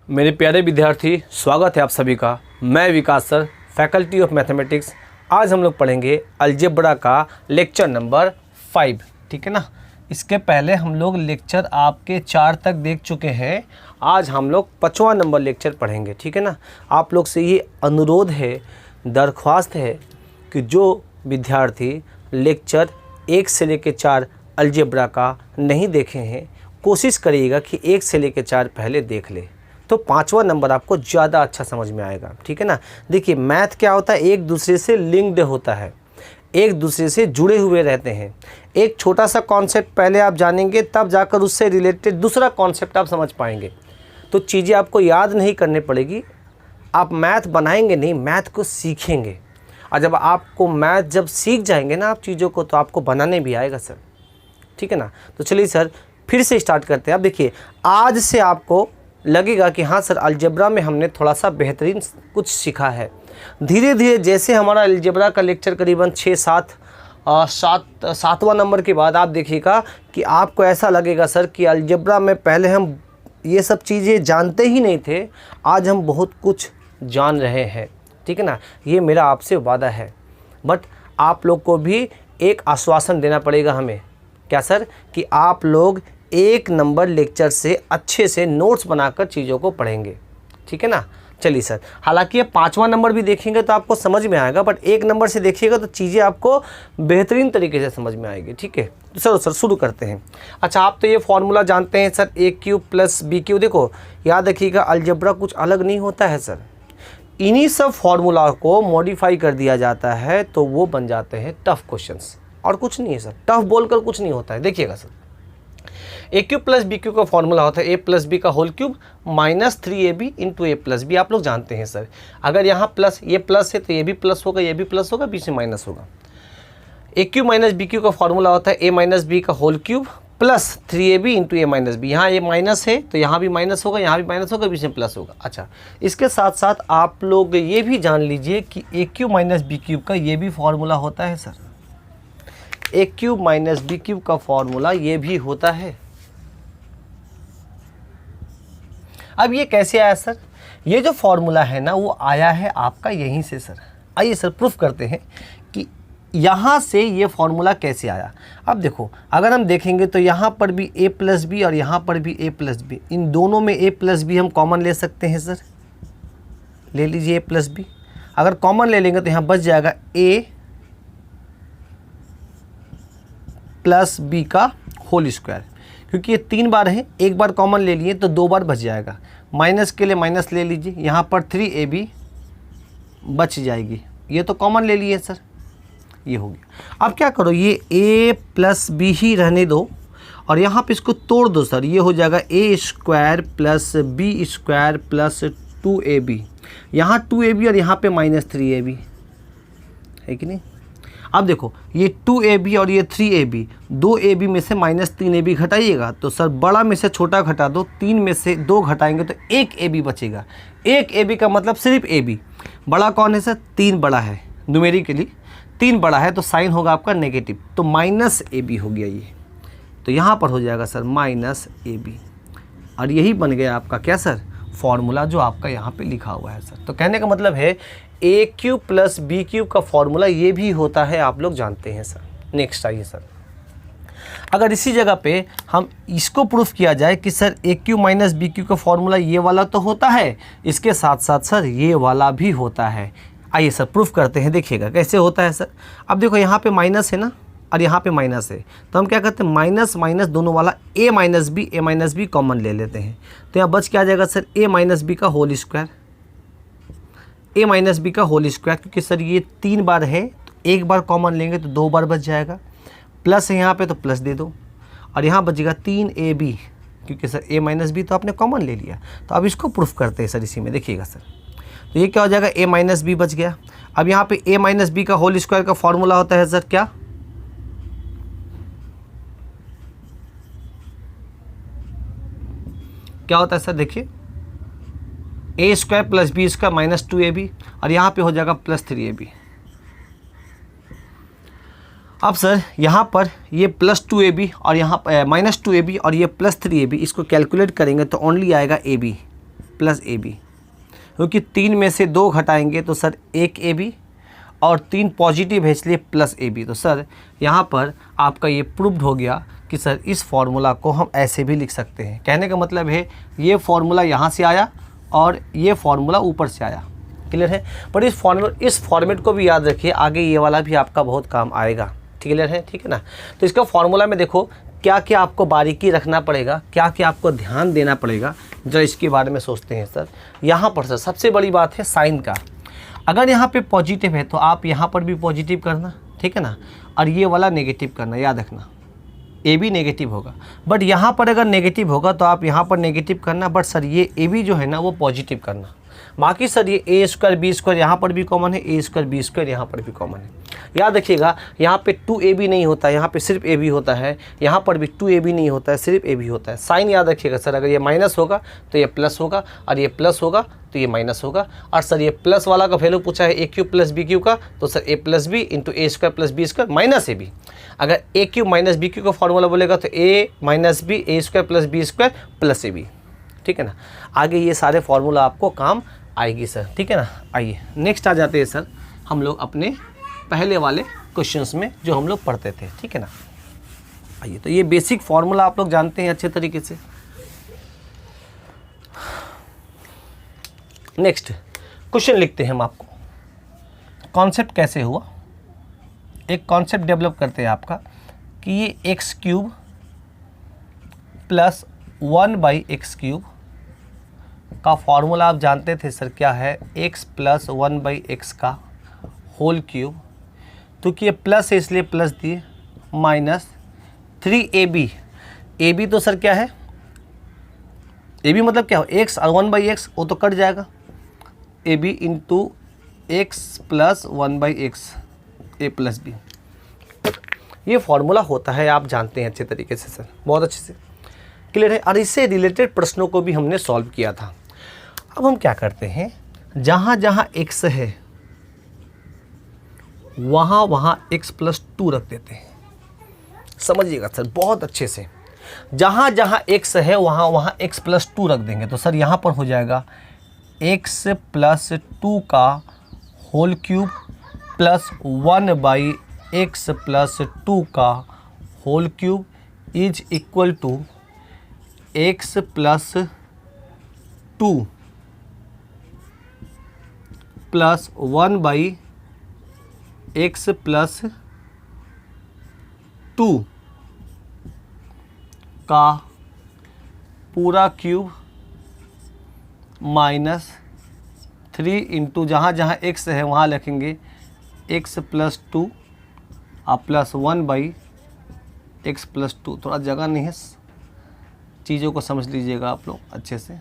मेरे प्यारे विद्यार्थी, स्वागत है आप सभी का। मैं विकास सर, फैकल्टी ऑफ मैथमेटिक्स। आज हम लोग पढ़ेंगे अलजेब्रा का लेक्चर नंबर 5, ठीक है ना। इसके पहले हम लोग लेक्चर आपके 4 तक देख चुके हैं। आज हम लोग 5वां नंबर लेक्चर पढ़ेंगे, ठीक है ना। आप लोग से ये अनुरोध है, दरख्वास्त है कि जो विद्यार्थी लेक्चर 1 से लेकर 4 अलजेब्रा का नहीं देखे हैं, कोशिश करिएगा कि 1 से लेकर 4 पहले देख ले, तो 5वां नंबर आपको ज़्यादा अच्छा समझ में आएगा, ठीक है ना। देखिए, मैथ क्या होता है, एक दूसरे से लिंक्ड होता है, एक दूसरे से जुड़े हुए रहते हैं। एक छोटा सा कॉन्सेप्ट पहले आप जानेंगे, तब जाकर उससे रिलेटेड दूसरा कॉन्सेप्ट आप समझ पाएंगे। तो चीज़ें आपको याद नहीं करने पड़ेगी, आप मैथ बनाएंगे नहीं, मैथ को सीखेंगे। और जब आपको मैथ जब सीख जाएंगे ना आप चीज़ों को, तो आपको बनाने भी आएगा सर, ठीक है ना। तो चलिए सर, फिर से स्टार्ट करते हैं। अब देखिए, आज से आपको लगेगा कि हाँ सर, अलजेब्रा में हमने थोड़ा सा बेहतरीन कुछ सीखा है। धीरे धीरे जैसे हमारा अलजेब्रा का लेक्चर करीबन 7वां नंबर के बाद आप देखिएगा कि आपको ऐसा लगेगा सर कि अलजेब्रा में पहले हम ये सब चीज़ें जानते ही नहीं थे, आज हम बहुत कुछ जान रहे हैं, ठीक है ना। ये मेरा आपसे वादा है। बट आप लोग को भी एक आश्वासन देना पड़ेगा हमें। क्या सर? कि आप लोग 1 नंबर लेक्चर से अच्छे से नोट्स बनाकर चीज़ों को पढ़ेंगे, ठीक है ना। चलिए सर, हालांकि ये 5वां नंबर भी देखेंगे तो आपको समझ में आएगा, बट 1 नंबर से देखिएगा तो चीज़ें आपको बेहतरीन तरीके से समझ में आएगी, ठीक है। तो चलो सर, शुरू करते हैं। अच्छा, आप तो ये फॉर्मूला जानते हैं सर, a³ + b³। देखो, याद रखिएगा, अलजेब्रा कुछ अलग नहीं होता है सर। इन्हीं सब फार्मूला को मॉडिफाई कर दिया जाता है तो वो बन जाते हैं टफ क्वेश्चंस, और कुछ नहीं है सर। टफ बोलकर कुछ नहीं होता है। देखिएगा सर, a³ + b³ का फॉर्मूला होता है a + b का whole cube - 3ab × a + b। आप लोग जानते हैं सर, अगर यहाँ प्लस, ये प्लस है तो ये भी प्लस होगा, ये भी प्लस होगा, बीच में माइनस होगा। a³ - b³ का फॉर्मूला होता है a - b का whole cube + 3ab × a - b। यहाँ ये माइनस है तो यहाँ भी माइनस होगा, यहाँ भी माइनस होगा, बीच में प्लस होगा। अच्छा, इसके साथ साथ आप लोग ये भी जान लीजिए कि a³ - b³ का ये भी फॉर्मूला होता है सर। a³ - b³ का फॉर्मूला ये भी होता है। अब ये कैसे आया सर? ये जो फॉर्मूला है ना, वो आया है आपका यहीं से सर। आइए सर, प्रूफ करते हैं कि यहाँ से ये फॉर्मूला कैसे आया। अब देखो, अगर हम देखेंगे तो यहाँ पर भी a + b और यहाँ पर भी a + b, इन दोनों में a + b हम कॉमन ले सकते हैं सर। ले लीजिए a + b। अगर कॉमन ले लेंगे तो यहाँ बच जाएगा a + b का होल स्क्वायर, क्योंकि ये 3 बार है, एक बार कॉमन ले लिए तो 2 बार बच जाएगा। माइनस के लिए माइनस ले लीजिए, यहाँ पर 3ab बच जाएगी, ये तो कॉमन ले लिए सर, ये हो गया। अब क्या करो, ये a + b ही रहने दो और यहाँ पे इसको तोड़ दो सर। ये हो जाएगा a² + b² + 2ab। यहाँ 2ab और यहाँ पे -3ab है कि नहीं। अब देखो, ये 2ab और ये 3ab, 2ab में से -3ab घटाइएगा तो सर बड़ा में से छोटा घटा दो, 3 में से 2 घटाएंगे तो 1ab बचेगा। 1ab का मतलब सिर्फ ab। बड़ा कौन है सर? 3 बड़ा है, न्यूमेरिकली 3 बड़ा है, तो साइन होगा आपका नेगेटिव, तो -ab हो गया ये। तो यहाँ पर हो जाएगा सर -ab, और यही बन गया आपका क्या सर? फॉर्मूला जो आपका यहाँ पे लिखा हुआ है सर। तो कहने का मतलब है a³ + b³ का फॉर्मूला ये भी होता है, आप लोग जानते हैं सर। नेक्स्ट आइए सर, अगर इसी जगह पे हम इसको प्रूफ किया जाए कि सर a³ - b³ का फॉर्मूला ये वाला तो होता है, इसके साथ साथ सर ये वाला भी होता है। आइए सर, प्रूफ करते हैं। देखिएगा कैसे होता है सर। अब देखो, यहाँ पे माइनस है ना, और यहाँ पे माइनस है, तो हम क्या करते हैं, माइनस माइनस दोनों वाला a - b कॉमन ले लेते हैं। तो यहाँ बच क्या आ जाएगा सर? a - b का होल स्क्वायर, a - b का होल स्क्वायर, क्योंकि सर ये 3 बार है तो एक बार कॉमन लेंगे तो 2 बार बच जाएगा। प्लस है यहाँ पे तो प्लस दे दो, और यहाँ बचेगा 3ab, क्योंकि सर a - b तो आपने कॉमन ले लिया। तो अब इसको प्रूफ करते हैं सर इसी में। देखिएगा सर, तो ये क्या हो जाएगा, a - b बच गया। अब यहाँ पे a - b का होल स्क्वायर का फॉर्मूला होता है सर क्या? क्या होता है सर? देखिए, a² + b² - 2ab, और यहाँ पे हो जाएगा +3ab। अब सर यहाँ पर ये +2ab और यहाँ -2ab और ये +3ab, इसको कैलकुलेट करेंगे तो ओनली आएगा ab। प्लस ए बी, क्योंकि 3 में से 2 घटाएंगे तो सर 1 ए बी और 3 पॉजिटिव है इसलिए प्लस ए बी। तो सर यहाँ पर आपका ये प्रूव्ड हो गया कि सर इस फॉर्मूला को हम ऐसे भी लिख सकते हैं। कहने का मतलब है ये फॉर्मूला यहाँ से आया और ये फॉर्मूला ऊपर से आया। क्लियर है? पर इस फॉर्मेट को भी याद रखिए, आगे ये वाला भी आपका बहुत काम आएगा। क्लियर है? ठीक है ना। तो इसका फॉर्मूला में देखो क्या क्या आपको बारीकी रखना पड़ेगा, क्या क्या आपको ध्यान देना पड़ेगा जो इसके बारे में सोचते हैं सर। यहाँ पर सर सबसे बड़ी बात है साइन का। अगर यहाँ पे पॉजिटिव है तो आप यहाँ पर भी पॉजिटिव करना, ठीक है ना, और ये वाला नेगेटिव करना। याद रखना ए बी नेगेटिव होगा, बट यहाँ पर अगर नेगेटिव होगा तो आप यहाँ पर नेगेटिव करना, बट सर ये ए बी जो है ना वो पॉजिटिव करना। बाकी सर ये ए स्क्वायर बी स्क्वायर यहाँ पर भी कॉमन है, ए स्क्वायर बी स्क्वायर यहाँ पर भी कॉमन है। याद रखिएगा यहाँ पे 2ab नहीं होता है, यहाँ पे सिर्फ ab होता है, यहाँ पर भी 2ab नहीं होता है, सिर्फ ab होता है। साइन याद रखिएगा सर, अगर ये माइनस होगा तो ये प्लस होगा और ये प्लस होगा तो ये माइनस होगा। और सर ये प्लस वाला का वैल्यू पूछा है a cube plus b cube का, तो sir a plus b into a square plus b square minus a b. अगर a cube minus b cube का फॉर्मूला बोलेगा तो a minus b a square plus b square plus a b. ठीक है ना। आगे ये सारे फॉर्मूला आपको काम आएगी सर। ठीक है ना। आइए नेक्स्ट आ जाते हैं सर हम लोग अपने पहले वाले क्वेश्चंस में जो हम लोग पढ़ते थे। ठीक है ना। आइए, तो ये बेसिक फॉर्मूला आप लोग जानते हैं अच्छे तरीके से। नेक्स्ट क्वेश्चन लिखते हैं हम आपको। कॉन्सेप्ट कैसे हुआ, एक कॉन्सेप्ट डेवलप करते हैं आपका कि ये एक्स क्यूब प्लस 1/x³ का फॉर्मूला आप जानते थे सर क्या है, x प्लस 1/x का होल क्यूब। तो कि ये प्लस है इसलिए प्लस दिए, माइनस 3ab। ab तो सर क्या है, ab मतलब क्या हो, x और 1/x वो तो कट जाएगा, ab into x plus 1/x a plus b। ये फॉर्मूला होता है, आप जानते हैं अच्छे तरीके से सर, बहुत अच्छे से क्लियर है। और इससे रिलेटेड प्रश्नों को भी हमने सॉल्व किया था। अब हम क्या करते हैं, जहाँ जहाँ x है वहाँ वहाँ x प्लस 2 रख देते हैं। समझिएगा सर बहुत अच्छे से, जहाँ जहाँ x है वहाँ वहाँ x प्लस 2 रख देंगे। तो सर यहाँ पर हो जाएगा x प्लस 2 का whole cube plus 1/x plus 2 का whole cube is equal to x plus 2 plus 1/x plus 2 का पूरा क्यूब माइनस 3 इंटू जहाँ जहाँ x है वहाँ लिखेंगे x प्लस 2 और प्लस 1/x प्लस 2। थोड़ा जगह नहीं है, चीज़ों को समझ लीजिएगा आप लोग अच्छे से।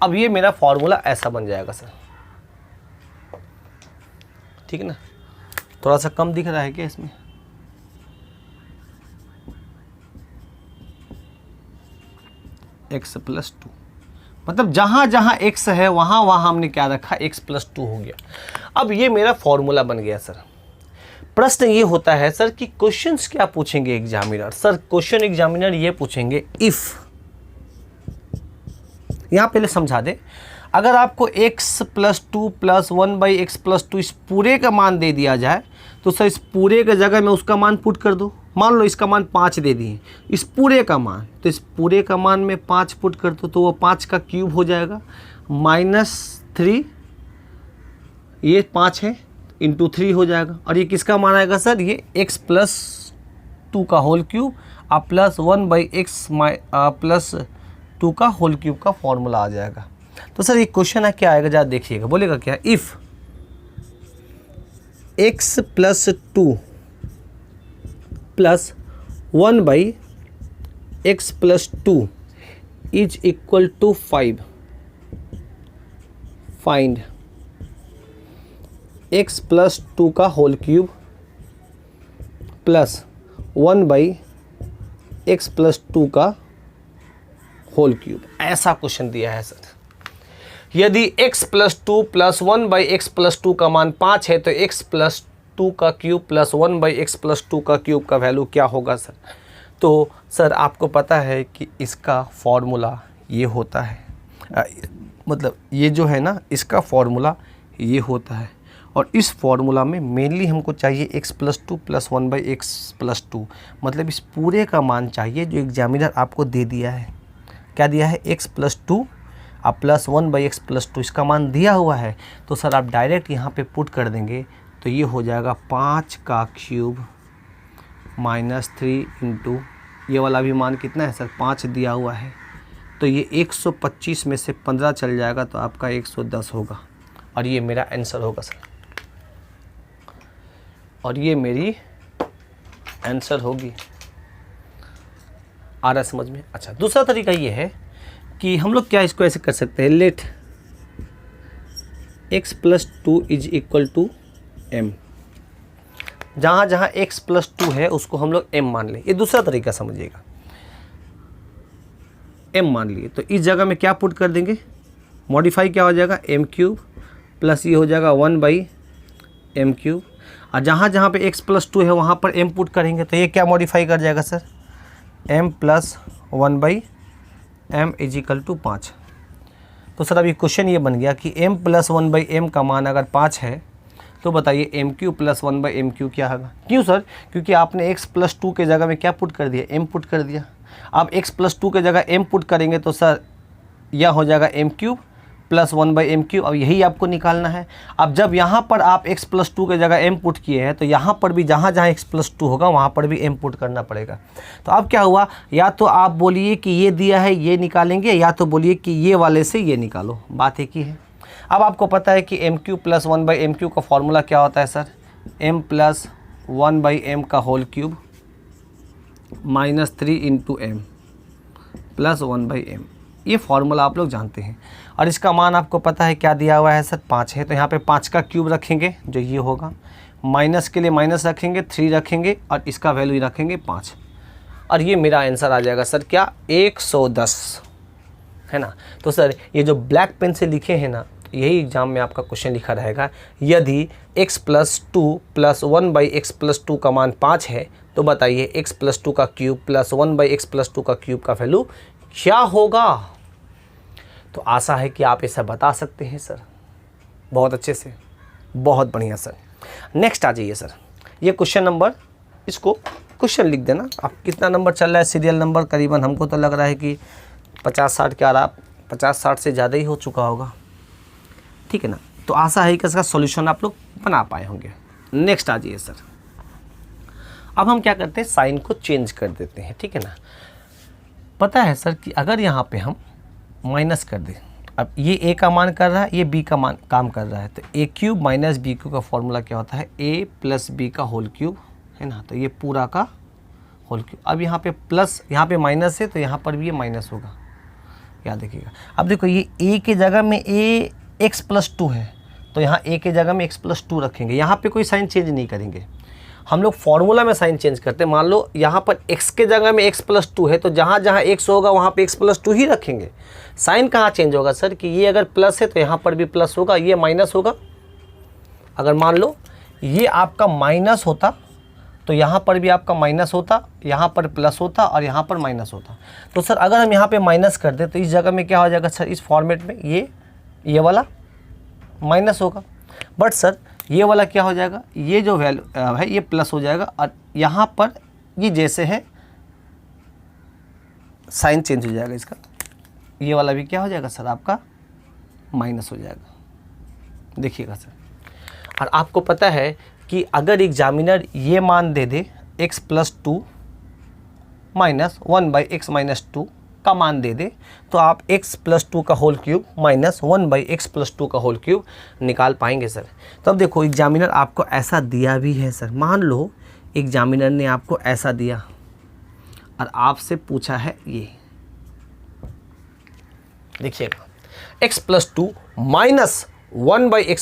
अब ये मेरा फॉर्मूला ऐसा बन जाएगा सर, ठीक है ना। थोड़ा सा कम दिख रहा है क्या इसमें, x प्लस 2 मतलब जहाँ जहाँ x है वहाँ वहाँ हमने क्या रखा, x प्लस 2 हो गया। अब ये मेरा फॉर्मूला बन गया सर। प्रश्न ये होता है सर कि क्वेश्चंस क्या पूछेंगे एग्जामिनर। सर क्वेश्चन एग्जामिनर ये पूछेंगे इफ़, यहाँ पहले समझा दे, अगर आपको x plus 2 plus 1/x plus 2 इस पूरे का मान दे दिया जाए तो सर इस पूरे के जगह में उसका मान पुट कर दो। मान लो इसका मान 5 दे दिए, इस पूरे का मान, तो इस पूरे का मान में 5 पुट कर दो तो वो 5 का क्यूब हो जाएगा -3, ये 5 है इंटू 3 हो जाएगा। और ये किसका मान आएगा सर, ये x प्लस 2 का होल क्यूब और प्लस 1/x प्लस 2 का होल क्यूब का फॉर्मूला आ जाएगा। तो सर ये क्वेश्चन है क्या आएगा, ज़रा देखिएगा, बोलेगा क्या, if x plus 2 plus 1/x plus 2 is equal to 5, find x plus 2 का whole cube plus 1/x plus 2 का होल क्यूब। ऐसा क्वेश्चन दिया है सर। यदि x plus 2 plus 1/x plus 2 का मान 5 है तो x प्लस 2 का क्यूब प्लस 1/x प्लस 2 का क्यूब का वैल्यू क्या होगा सर। तो सर आपको पता है कि इसका फॉर्मूला ये होता है, मतलब ये जो है ना, इसका फॉर्मूला ये होता है। और इस फॉर्मूला में मेनली हमको चाहिए x + 2 + 1/x + 2, मतलब इस पूरे का मान चाहिए जो एग्जामिनर आपको दे दिया है। क्या दिया है? x + 2 अब +1/x + 2, इसका मान दिया हुआ है। तो सर आप डायरेक्ट यहाँ पे पुट कर देंगे तो ये हो जाएगा 5³ -3 इंटू ये वाला भी मान कितना है सर? 5 दिया हुआ है, तो ये 125 में से 15 चल जाएगा तो आपका 110 होगा। और ये मेरा आंसर होगा सर, और ये मेरी आंसर होगी। आ रहा है समझ में? अच्छा, दूसरा तरीका ये है कि हम लोग क्या इसको ऐसे कर सकते हैं, लेट x + 2 = m। जहाँ जहाँ x + 2 है उसको हम लोग m मान लें। ये दूसरा तरीका समझिएगा, m मान लिए तो इस जगह में क्या पुट कर देंगे, मॉडिफाई क्या हो जाएगा, m³ प्लस ये हो जाएगा 1/m³। और जहाँ जहाँ पे x + 2 है वहाँ पर m पुट करेंगे तो ये क्या मॉडिफाई कर जाएगा सर, m + 1/m = 5। तो सर अभी क्वेश्चन ये बन गया कि m + 1/m का मान अगर 5 है तो बताइए m³ + 1/m³ क्या होगा। क्यों सर? क्योंकि आपने x + 2 के जगह में क्या पुट कर दिया, m पुट कर दिया। अब x + 2 के जगह m पुट करेंगे तो सर यह हो जाएगा m³ + 1/m³। अब यही आपको निकालना है। अब जब यहाँ पर आप x + 2 के जगह m पुट किए हैं तो यहाँ पर भी जहाँ जहाँ x + 2 होगा वहाँ पर भी m पुट करना पड़ेगा। तो अब क्या हुआ, या तो आप बोलिए कि ये दिया है ये निकालेंगे, या तो बोलिए कि ये वाले से ये निकालो, बात एक ही है। अब आपको पता है कि m³ + 1/m³ का फॉर्मूला क्या होता है sir, m + 1/m (3 × m + 1/m)। ये फॉर्मूला आप लोग जानते हैं। और इसका मान आपको पता है क्या दिया हुआ है सर, 5 है। तो यहाँ पे 5 का क्यूब रखेंगे जो ये होगा, माइनस के लिए माइनस रखेंगे, 3 रखेंगे और इसका वैल्यू रखेंगे 5। और ये मेरा आंसर आ जाएगा सर क्या, 110, है ना। तो सर ये जो ब्लैक पेन से लिखे हैं ना, यही एग्जाम में आपका क्वेश्चन लिखा रहेगा। यदि x + 2 + 1/x + 2 का मान 5 है तो बताइए x + 2 का क्यूब + 1/x + 2 का क्यूब का वैल्यू क्या होगा। तो आशा है कि आप ऐसा बता सकते हैं सर, बहुत अच्छे से, बहुत बढ़िया सर। नेक्स्ट आ जाइए सर, ये क्वेश्चन नंबर, इसको क्वेश्चन लिख देना। आप कितना नंबर चल रहा है, सीरियल नंबर करीबन हमको तो लग रहा है कि 50-60 के आरा 50-60 से ज़्यादा ही हो चुका होगा, ठीक है ना। तो आशा है कि इसका सॉल्यूशन आप लोग बना पाए होंगे। नेक्स्ट आ जाइए सर, अब हम क्या करते हैं, साइन को चेंज कर देते हैं, ठीक है ना। पता है सर कि अगर यहाँ पे हम माइनस कर दें, अब ये a का मान कर रहा है, ये b का मान काम कर रहा है, तो a³ - b³ का फॉर्मूला क्या होता है, a + b का होल क्यूब, है ना। तो ये पूरा का होल क्यूब। अब यहाँ पे प्लस, यहाँ पे माइनस है तो यहाँ पर भी ये माइनस होगा, याद रखिएगा। अब देखो ये a के जगह में x + 2 है तो यहाँ a के जगह में x + 2 रखेंगे। यहाँ पे कोई साइन चेंज नहीं करेंगे, हम लोग फॉर्मूला में साइन चेंज करते हैं। मान लो यहाँ पर x के जगह में x + 2 है तो जहाँ जहाँ x होगा वहाँ पे x + 2 ही रखेंगे। साइन कहाँ चेंज होगा सर, कि ये अगर प्लस है तो यहाँ पर भी प्लस होगा, ये माइनस होगा। अगर मान लो ये आपका माइनस होता तो यहाँ पर भी आपका माइनस होता, यहाँ पर प्लस होता और यहाँ पर माइनस होता। तो सर अगर हम यहाँ पे माइनस कर दें तो इस जगह में क्या हो जाएगा सर, इस फॉर्मेट में ये वाला माइनस होगा। बट सर ये वाला क्या हो जाएगा, ये जो वैल्यू है ये प्लस हो जाएगा और यहाँ पर ये जैसे है साइन चेंज हो जाएगा इसका, ये वाला भी क्या हो जाएगा सर आपका माइनस हो जाएगा, देखिएगा सर। और आपको पता है कि अगर एग्जामिनर ये मान दे दे x + 2 - 1/x - 2 का मान दे दे तो आप x + 2 का होल क्यूब - 1/x + 2 का होल क्यूब निकाल पाएंगे सर। तो अब देखो एग्जामिनर आपको ऐसा दिया भी है सर, मान लो एग्जामिनर ने आपको ऐसा दिया और आपसे पूछा है ये, देखिएगा x + 2 - 1/x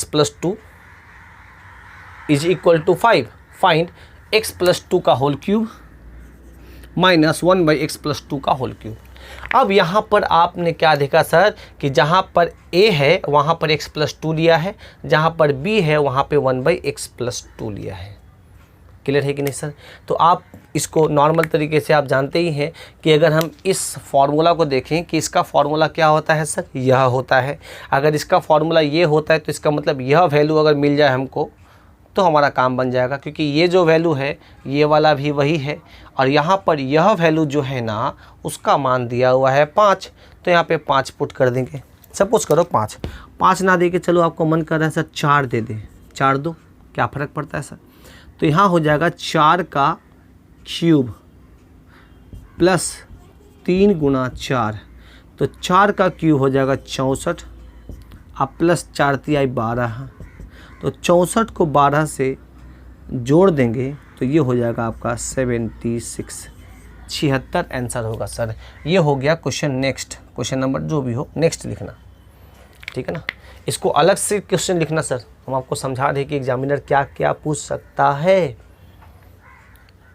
+ 2 = 5, फाइंड x + 2 का होल क्यूब - 1/x + 2 का होल क्यूब। अब यहाँ पर आपने क्या देखा सर कि जहाँ पर a है वहाँ पर x + 2 लिया है, जहाँ पर b है वहाँ पे 1/x + 2 लिया है। क्लियर है कि नहीं सर? तो आप इसको नॉर्मल तरीके से आप जानते ही हैं कि अगर हम इस फार्मूला को देखें कि इसका फार्मूला क्या होता है सर, यह होता है। अगर इसका फार्मूला ये होता है तो इसका मतलब यह वैल्यू अगर मिल जाए हमको तो हमारा काम बन जाएगा, क्योंकि ये जो वैल्यू है ये वाला भी वही है और यहाँ पर यह वैल्यू जो है ना उसका मान दिया हुआ है 5, तो यहाँ पे 5 पुट कर देंगे। सपोज करो 5 ना दे के चलो आपको मन कर रहा है सर 4 दे दें, 4 दो, क्या फ़र्क पड़ता है सर? तो यहाँ हो जाएगा 4 का क्यूब प्लस 3 गुना 4, तो 4 का क्यूब हो जाएगा 64, अब प्लस 4 तिहाई 12, तो 64 को 12 से जोड़ देंगे तो ये हो जाएगा आपका 76, 76 आंसर होगा सर। ये हो गया क्वेश्चन। नेक्स्ट क्वेश्चन नंबर जो भी हो नेक्स्ट लिखना, ठीक है ना। इसको अलग से क्वेश्चन लिखना सर, हम आपको समझा रहे कि एग्जामिनर क्या क्या पूछ सकता है।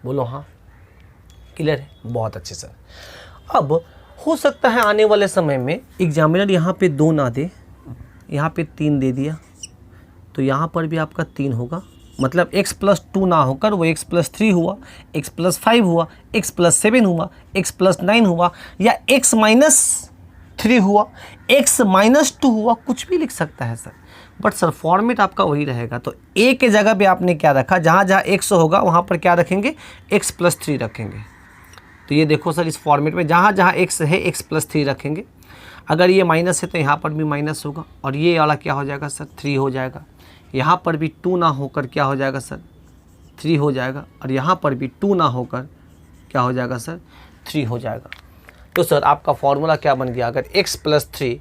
बोलो हाँ, क्लियर है? बहुत अच्छे सर। अब हो सकता है आने वाले समय में एग्जामिनर यहाँ पे 2 ना दे, यहाँ पे 3 दे दिया, तो यहाँ पर भी आपका 3 होगा, मतलब x + 2 ना होकर वो x + 3 हुआ, x + 5 हुआ, x + 7 हुआ, x + 9 हुआ, या x - 3 हुआ, x - 2 हुआ, कुछ भी लिख सकता है सर। बट सर फॉर्मेट आपका वही रहेगा। तो a के जगह पे आपने क्या रखा, जहाँ जहाँ x होगा वहाँ पर क्या रखेंगे, x + 3 रखेंगे। तो ये देखो सर, इस फॉर्मेट में जहाँ जहाँ x है x + 3 रखेंगे। अगर ये माइनस है तो यहाँ पर भी माइनस होगा और ये वाला क्या हो जाएगा सर, 3 हो जाएगा। यहाँ पर भी 2 ना होकर क्या हो जाएगा सर, 3 हो जाएगा, और यहाँ पर भी 2 ना होकर क्या हो जाएगा सर, 3 हो जाएगा। तो सर आपका फॉर्मूला क्या बन गया, अगर x + 3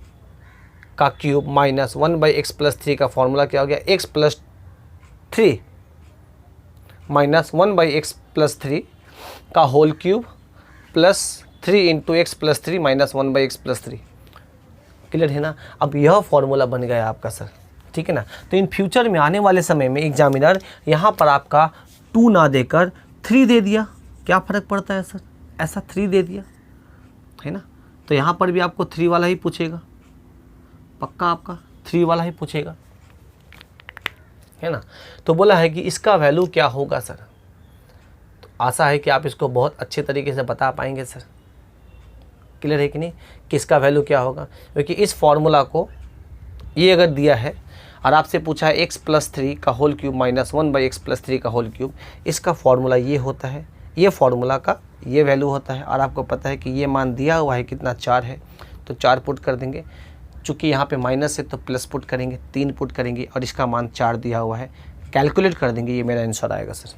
का क्यूब माइनस 1/x + 3 का फॉर्मूला क्या हो गया, x + 3 माइनस 1/x + 3 का whole cube plus 3 × x + 3 minus 1/x + 3। Clear है ना? अब यह फॉर्मूला बन गया आपका सर, ठीक है ना। तो इन फ्यूचर में आने वाले समय में एग्जामिनर यहाँ पर आपका 2 ना देकर 3 दे दिया, क्या फ़र्क पड़ता है सर, ऐसा 3 दे दिया है ना, तो यहाँ पर भी आपको 3 वाला ही पूछेगा, पक्का आपका 3 वाला ही पूछेगा, है ना। तो बोला है कि इसका वैल्यू क्या होगा सर, तो आशा है कि आप इसको बहुत अच्छे तरीके से बता पाएंगे सर। क्लियर है कि नहीं, कि इसका वैल्यू क्या होगा, क्योंकि इस फॉर्मूला को ये अगर दिया है और आपसे पूछा है x + 3 का होल क्यूब माइनस 1/x + 3 का होल क्यूब, इसका फॉर्मूला ये होता है, ये फॉर्मूला का ये वैल्यू होता है, और आपको पता है कि ये मान दिया हुआ है कितना, 4 है, तो 4 पुट कर देंगे। चूँकि यहाँ पे माइनस है तो प्लस पुट करेंगे, 3 पुट करेंगे और इसका मान 4 दिया हुआ है, कैलकुलेट कर देंगे, ये मेरा आंसर आएगा सर।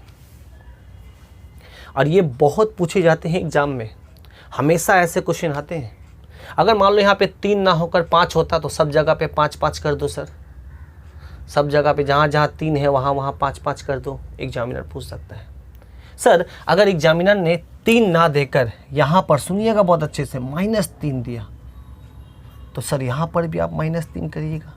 और ये बहुत पूछे जाते हैं एग्ज़ाम में, हमेशा ऐसे क्वेश्चन आते हैं। अगर मान लो यहाँ पे 3 ना होकर 5 होता तो सब जगह पे 5-5 कर दो सर, सब जगह पे जहाँ जहाँ 3 है वहाँ वहाँ 5-5 कर दो, एग्जामिनर पूछ सकता है। सर अगर एग्जामिनर ने 3 ना देकर यहाँ पर सुनिएगा बहुत अच्छे से -3 दिया, तो सर यहाँ पर भी आप -3 करिएगा,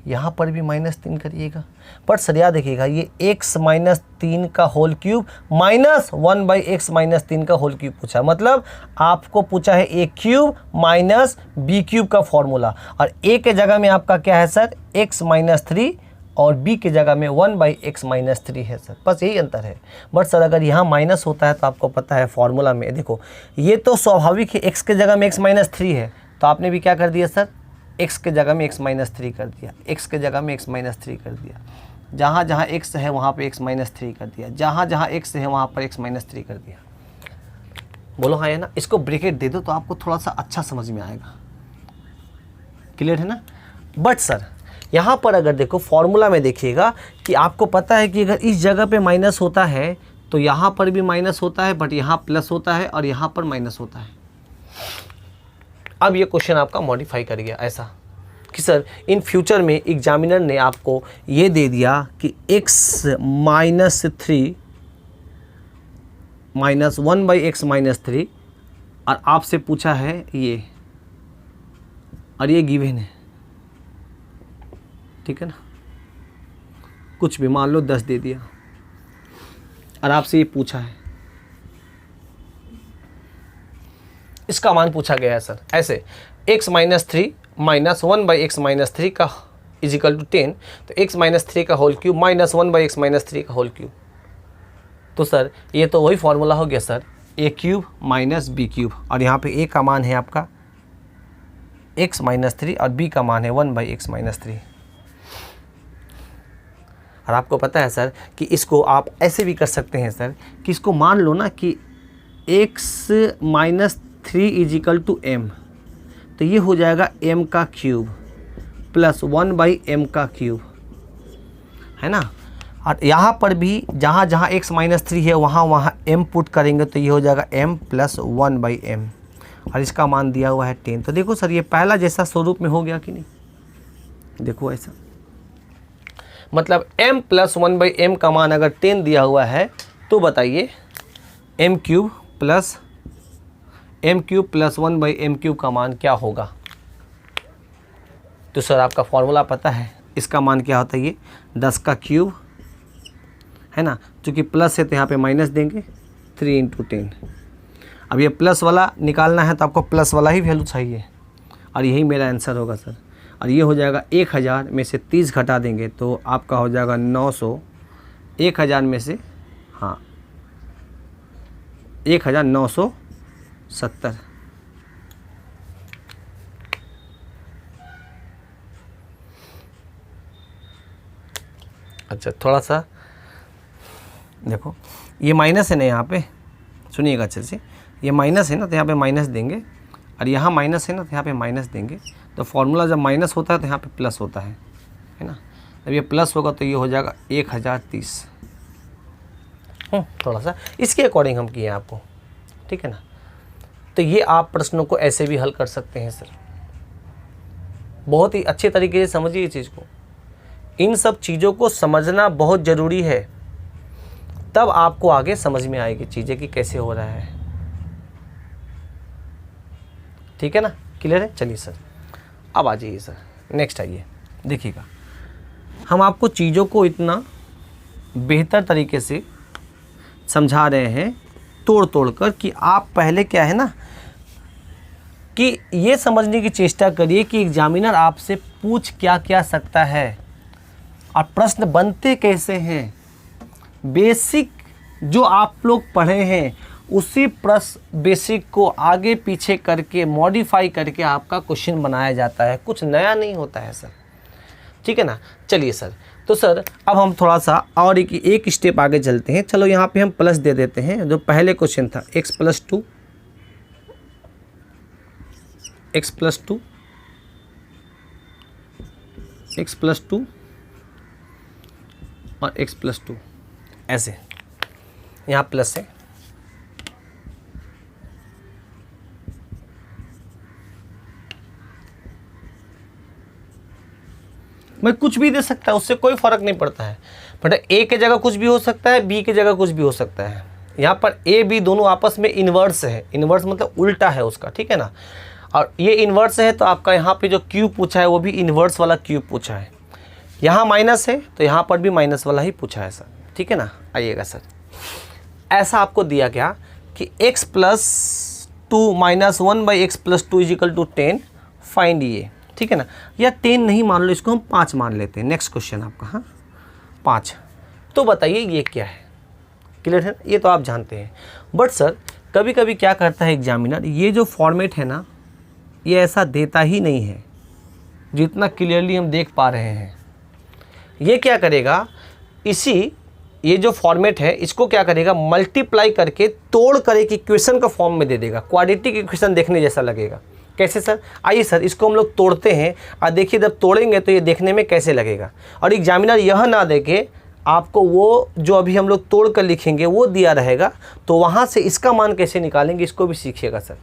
यहाँ पर भी -3 करिएगा। पर सर याद रखिएगा, ये x - 3 का होल क्यूब माइनस 1/x - 3 का होल क्यूब पूछा, मतलब आपको पूछा है a cube minus b cube का फॉर्मूला, और a के जगह में आपका क्या है सर, x - 3, और b के जगह में 1/x - 3 है सर, बस यही अंतर है। बट सर अगर यहाँ माइनस होता है तो आपको पता है फॉर्मूला में, देखो ये तो स्वाभाविक है, x के जगह में x - 3 है, तो आपने भी क्या कर दिया सर, x के जगह में x - 3 कर दिया, x के जगह में x - 3 कर दिया, जहाँ जहाँ x है वहाँ पे x - 3 कर दिया, जहाँ जहाँ x है वहाँ पर x - 3 कर दिया। बोलो हाँ है ना, इसको ब्रैकेट दे दो तो आपको थोड़ा सा अच्छा समझ में आएगा। क्लियर है ना। बट सर यहाँ पर अगर देखो फॉर्मूला में देखिएगा कि आपको पता है कि अगर इस जगह पे माइनस होता है तो यहाँ पर भी माइनस होता है, बट यहाँ प्लस होता है और यहाँ पर माइनस होता है। अब ये क्वेश्चन आपका मॉडिफाई कर गया ऐसा कि सर इन फ्यूचर में एग्जामिनर ने आपको ये दे दिया कि x - 3 माइनस 1/x - 3, और आपसे पूछा है ये, और ये गिवन है, ठीक है ना, कुछ भी मान लो 10 दे दिया और आपसे ये पूछा है, इसका मान पूछा गया है सर ऐसे, x - 3 माइनस 1/x - 3 का इजिकल टू 10, तो x - 3 का होल क्यूब माइनस 1/x - 3 का होल क्यूब। तो सर ये तो वही फॉर्मूला हो गया सर, ए क्यूब माइनस बी क्यूब, और यहाँ पे ए का मान है आपका x माइनस 3 और b का मान है 1/x माइनस 3। और आपको पता है सर कि इसको आप ऐसे भी कर सकते हैं सर कि इसको मान लो ना कि x minus 3 is equal to m, तो ये हो जाएगा m का क्यूब प्लस 1/m का क्यूब, है ना। और यहाँ पर भी जहाँ जहाँ x माइनस 3 है वहाँ वहाँ m पुट करेंगे तो ये हो जाएगा m प्लस 1/m, और इसका मान दिया हुआ है 10। तो देखो सर ये पहला जैसा स्वरूप में हो गया कि नहीं, देखो ऐसा, मतलब m प्लस 1/m का मान अगर 10 दिया हुआ है तो बताइए m cube plus 1/m cube का मान क्या होगा। तो सर आपका फॉर्मूला पता है, इसका मान क्या होता है, ये 10 का क्यूब है ना, चूँकि प्लस है तो यहाँ पे माइनस देंगे 3 × 10। अब ये प्लस वाला निकालना है तो आपको प्लस वाला ही वैल्यू चाहिए, और यही मेरा आंसर होगा सर। और ये हो जाएगा 1000 में से 30 घटा देंगे तो आपका हो जाएगा 900, 1000 में से हाँ 1970। अच्छा थोड़ा सा देखो, ये माइनस है ना, यहाँ पे सुनिएगा अच्छे से, ये माइनस है ना तो यहाँ पे माइनस देंगे, और यहाँ माइनस है ना तो यहाँ पे माइनस देंगे। तो फॉर्मूला जब माइनस होता है तो यहाँ पे प्लस होता है ना। जब ये प्लस होगा तो ये हो जाएगा 1030। थोड़ा सा इसके अकॉर्डिंग हम किए आपको, ठीक है ना। तो ये आप प्रश्नों को ऐसे भी हल कर सकते हैं सर, बहुत ही अच्छे तरीके से समझिए इस चीज़ को। इन सब चीज़ों को समझना बहुत ज़रूरी है, तब आपको आगे समझ में आएगी चीज़ें कि कैसे हो रहा है, ठीक है ना। क्लियर है, चलिए सर अब आ जाइए सर, नेक्स्ट आइए। देखिएगा हम आपको चीज़ों को इतना बेहतर तरीके से समझा रहे हैं तोड़ तोड़ कर कि आप पहले क्या है ना कि ये समझने की चेष्टा करिए कि एग्जामिनर आपसे पूछ क्या क्या सकता है और प्रश्न बनते कैसे हैं। बेसिक जो आप लोग पढ़े हैं उसी प्रश्न बेसिक को आगे पीछे करके मॉडिफाई करके आपका क्वेश्चन बनाया जाता है, कुछ नया नहीं होता है सर, ठीक है ना। चलिए सर, तो सर अब हम थोड़ा सा और एक स्टेप आगे चलते हैं। चलो यहाँ पे हम प्लस दे देते हैं, जो पहले क्वेश्चन था x + 2 x + 2 x + 2 और x + 2, ऐसे यहाँ प्लस है, मैं कुछ भी दे सकता है, उससे कोई फर्क नहीं पड़ता है। बट ए के जगह कुछ भी हो सकता है, बी के जगह कुछ भी हो सकता है। यहाँ पर ए बी दोनों आपस में इन्वर्स है, इन्वर्स मतलब उल्टा है उसका, ठीक है ना। और ये इन्वर्स है तो आपका यहाँ पे जो क्यूब पूछा है वो भी इन्वर्स वाला क्यूब पूछा है। यहाँ माइनस है तो यहाँ पर भी माइनस वाला ही पूछा है सर, ठीक है ना। आइएगा सर, ऐसा आपको दिया गया कि x + 2 - 1/x + 2 = 10 फाइंड ये, ठीक है ना। या 10 नहीं मान लो, इसको हम 5 मान लेते हैं। नेक्स्ट क्वेश्चन आपका, हाँ 5। तो बताइए ये क्या है, क्लियर है, ये तो आप जानते हैं। बट सर कभी कभी क्या करता है एग्जामिनर, ये जो फॉर्मेट है ना ये ऐसा देता ही नहीं है जितना क्लियरली हम देख पा रहे हैं। ये क्या करेगा, ये जो फॉर्मेट है इसको क्या करेगा, मल्टीप्लाई करके तोड़ कर एक इक्वेशन का फॉर्म में दे देगा। क्वाड्रेटिक इक्वेशन देखने जैसा लगेगा। कैसे सर, आइए सर इसको हम लोग तोड़ते हैं और देखिए जब तोड़ेंगे तो ये देखने में कैसे लगेगा। और एग्जामिनर यह ना देके आपको वो जो अभी हम लोग तोड़ कर लिखेंगे वो दिया रहेगा, तो वहाँ से इसका मान कैसे निकालेंगे इसको भी सीखिएगा सर।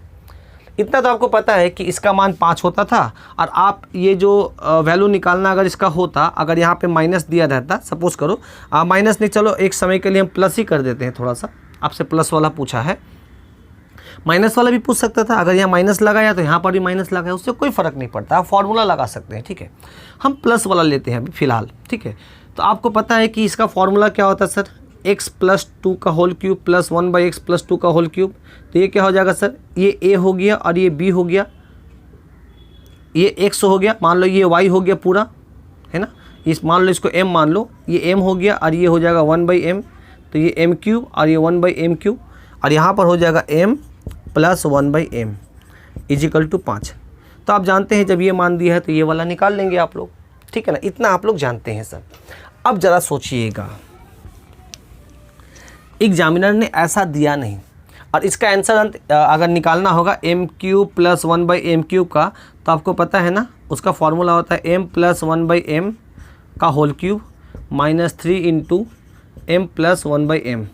इतना तो आपको पता है कि इसका मान 5 होता था, और आप ये जो वैल्यू निकालना अगर इसका होता, अगर यहाँ पे माइनस दिया रहता, सपोज करो माइनस नहीं, चलो एक समय के लिए हम प्लस ही कर देते हैं। थोड़ा सा आपसे प्लस वाला पूछा है, माइनस वाला भी पूछ सकता था। अगर यहाँ माइनस लगाया तो यहाँ पर भी माइनस लगाया, उससे कोई फ़र्क नहीं पड़ता, आप फॉर्मूला लगा सकते हैं, ठीक है। हम प्लस वाला लेते हैं अभी फ़िलहाल, ठीक है। तो आपको पता है कि इसका फॉर्मूला क्या होता है सर, x + 2 का होल क्यूब प्लस 1/x + 2 का होल क्यूब। तो ये क्या हो जाएगा सर, ये a हो गया और ये b हो गया, ये x हो गया, मान लो ये y हो गया पूरा, है ना। इस मान लो इसको m मान लो, ये m हो गया और ये हो जाएगा 1/m। तो ये एम क्यूब और ये 1/m³ और यहाँ पर हो जाएगा m + 1/m = 5। तो आप जानते हैं जब ये मान दिया है तो ये वाला निकाल लेंगे आप लोग, ठीक है ना, इतना आप लोग जानते हैं सर। अब ज़रा सोचिएगा, एग्जामिनर ने ऐसा दिया नहीं और इसका आंसर अगर निकालना होगा m³ + 1/m³ का, तो आपको पता है ना उसका फॉर्मूला होता है m + 1/m (3 × m + 1/m)।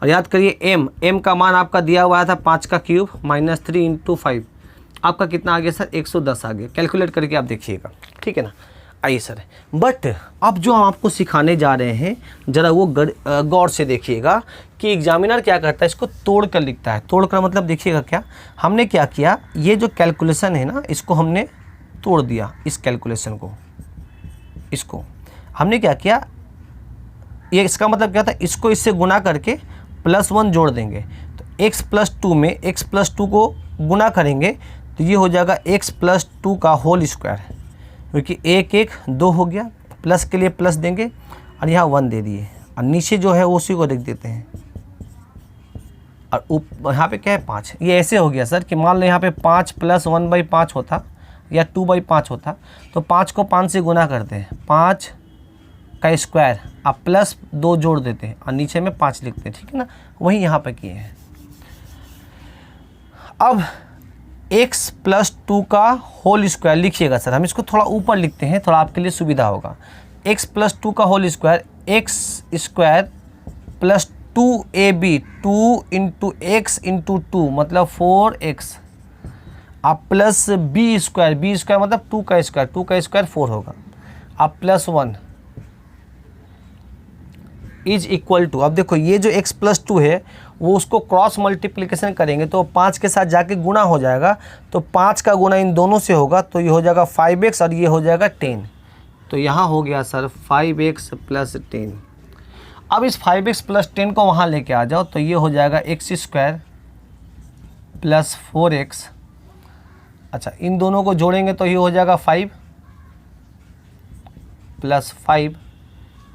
और याद करिए m का मान आपका दिया हुआ था 5 का क्यूब -3 × 5, आपका कितना आ गया सर 110 आ गया। कैलकुलेट करके आप देखिएगा, ठीक है ना। आइए सर, बट अब जो हम आपको सिखाने जा रहे हैं ज़रा वो गौर से देखिएगा कि एग्जामिनर क्या करता है, इसको तोड़ कर लिखता है। तोड़ कर मतलब देखिएगा क्या हमने क्या किया, ये जो कैलकुलेशन है ना इसको हमने तोड़ दिया, इस कैलकुलेशन को, इसको हमने क्या किया, ये इसका मतलब क्या था, इसको इससे गुना करके +1 जोड़ देंगे तो x + 2 में x + 2 को गुना करेंगे तो ये हो जाएगा x + 2 का होल स्क्वायर, क्योंकि 1 1 2 हो गया, प्लस के लिए प्लस देंगे और यहाँ 1 दे दिए और नीचे जो है उसी को लिख देते हैं और यहाँ पे क्या है 5। ये ऐसे हो गया सर कि मान लो यहाँ पे 5 + 1/5 होता या 2/5 होता तो 5 को 5 से गुना करते हैं, 5 का स्क्वायर आप +2 जोड़ देते हैं और नीचे में 5 लिखते हैं, ठीक है ना, वही यहाँ पे किए हैं। अब x + 2 का होल स्क्वायर लिखिएगा सर, हम इसको थोड़ा ऊपर लिखते हैं, थोड़ा आपके लिए सुविधा होगा। x + 2 का whole square x² + 2ab 2 × x × 2 मतलब 4x आप प्लस b² मतलब 2 का स्क्वायर 4 होगा, आप +1 = अब देखो ये जो x + 2 है वो उसको क्रॉस मल्टीप्लिकेशन करेंगे तो 5 के साथ जाके गुना हो जाएगा, तो 5 का गुना इन दोनों से होगा तो ये हो जाएगा 5x और ये हो जाएगा 10। तो यहाँ हो गया सर 5x + 10। अब इस 5x + 10 को वहाँ लेके आ जाओ तो ये हो जाएगा x² + 4x। अच्छा, इन दोनों को जोड़ेंगे तो ये हो जाएगा 5 + 5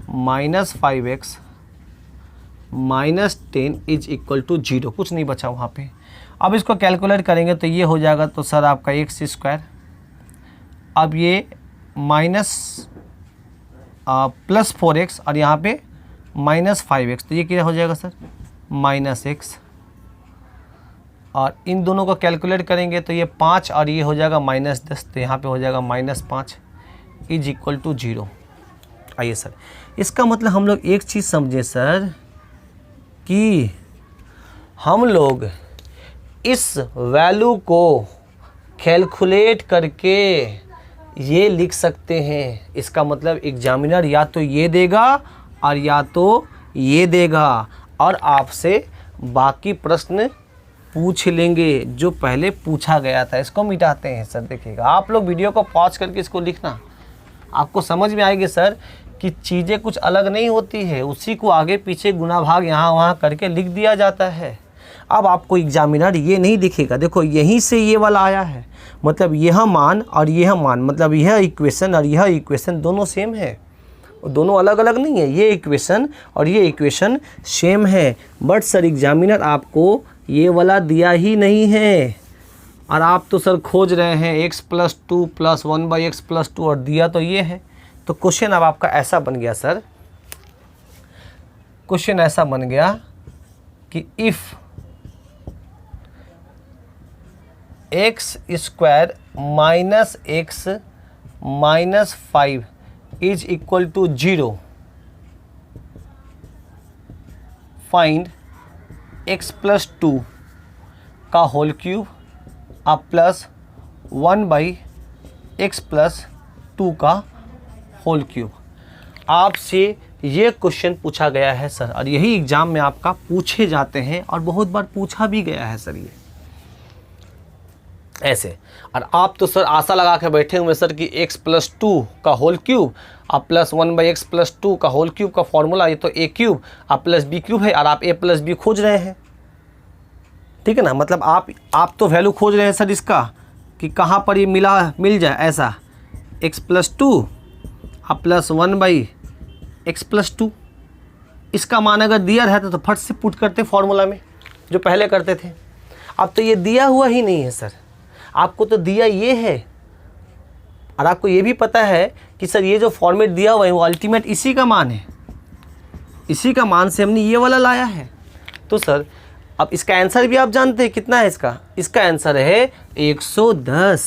-5x -10 = 0, कुछ नहीं बचा वहाँ पे। अब इसको कैलकुलेट करेंगे तो ये हो जाएगा तो सर आपका x², अब ये +4x और यहाँ पे -5x, तो ये क्या हो जाएगा सर -x, और इन दोनों को कैलकुलेट करेंगे तो ये 5 और ये हो जाएगा -10, तो यहाँ पे हो जाएगा -5 = 0। आइए सर, इसका मतलब हम लोग एक चीज़ समझे सर कि हम लोग इस वैल्यू को कैलकुलेट करके ये लिख सकते हैं। इसका मतलब एग्जामिनर या तो ये देगा और या तो ये देगा और आपसे बाकी प्रश्न पूछ लेंगे जो पहले पूछा गया था। इसको मिटाते हैं सर, देखिएगा आप लोग वीडियो को पॉज करके इसको लिखना, आपको समझ में आएगी सर कि चीज़ें कुछ अलग नहीं होती है, उसी को आगे पीछे गुना भाग यहाँ वहाँ करके लिख दिया जाता है। अब आपको एग्जामिनर ये नहीं दिखेगा, देखो यहीं से ये वाला आया है, मतलब यह मान और यह मान, मतलब यह इक्वेशन और यह इक्वेशन दोनों सेम है, दोनों अलग अलग नहीं है, ये इक्वेशन और ये इक्वेशन सेम है। बट सर एग्जामिनर आपको ये वाला दिया ही नहीं है और आप तो सर खोज रहे हैं x + 2 + 1/x + 2 और दिया तो ये है। तो क्वेश्चन अब आपका ऐसा बन गया सर, क्वेश्चन ऐसा बन गया कि if x² - x - 5 = 0, find x + 2 का होल क्यूब अब प्लस 1/x + 2 का होल क्यूब। आपसे ये क्वेश्चन पूछा गया है सर और यही एग्ज़ाम में आपका पूछे जाते हैं और बहुत बार पूछा भी गया है सर ये ऐसे। और आप तो सर आशा लगा के बैठे हुए सर कि x + 2 का होल क्यूब अब प्लस 1/x + 2 का होल क्यूब का फॉर्मूला, ये तो a³ अब +b³ है और आप a + b खोज रहे हैं, ठीक है ना। मतलब आप तो वैल्यू खोज रहे हैं सर इसका कि कहाँ पर ये मिल जाए ऐसा, x + 2 अब +1/x + 2 इसका मान अगर दिया रहता तो फट से पुट करते फॉर्मूला में जो पहले करते थे। अब तो ये दिया हुआ ही नहीं है सर, आपको तो दिया ये है और आपको ये भी पता है कि सर ये जो फॉर्मेट दिया हुआ है वो अल्टीमेट इसी का मान है, इसी का मान से हमने ये वाला लाया है। तो सर अब इसका आंसर भी आप जानते हैं कितना है इसका आंसर है 110।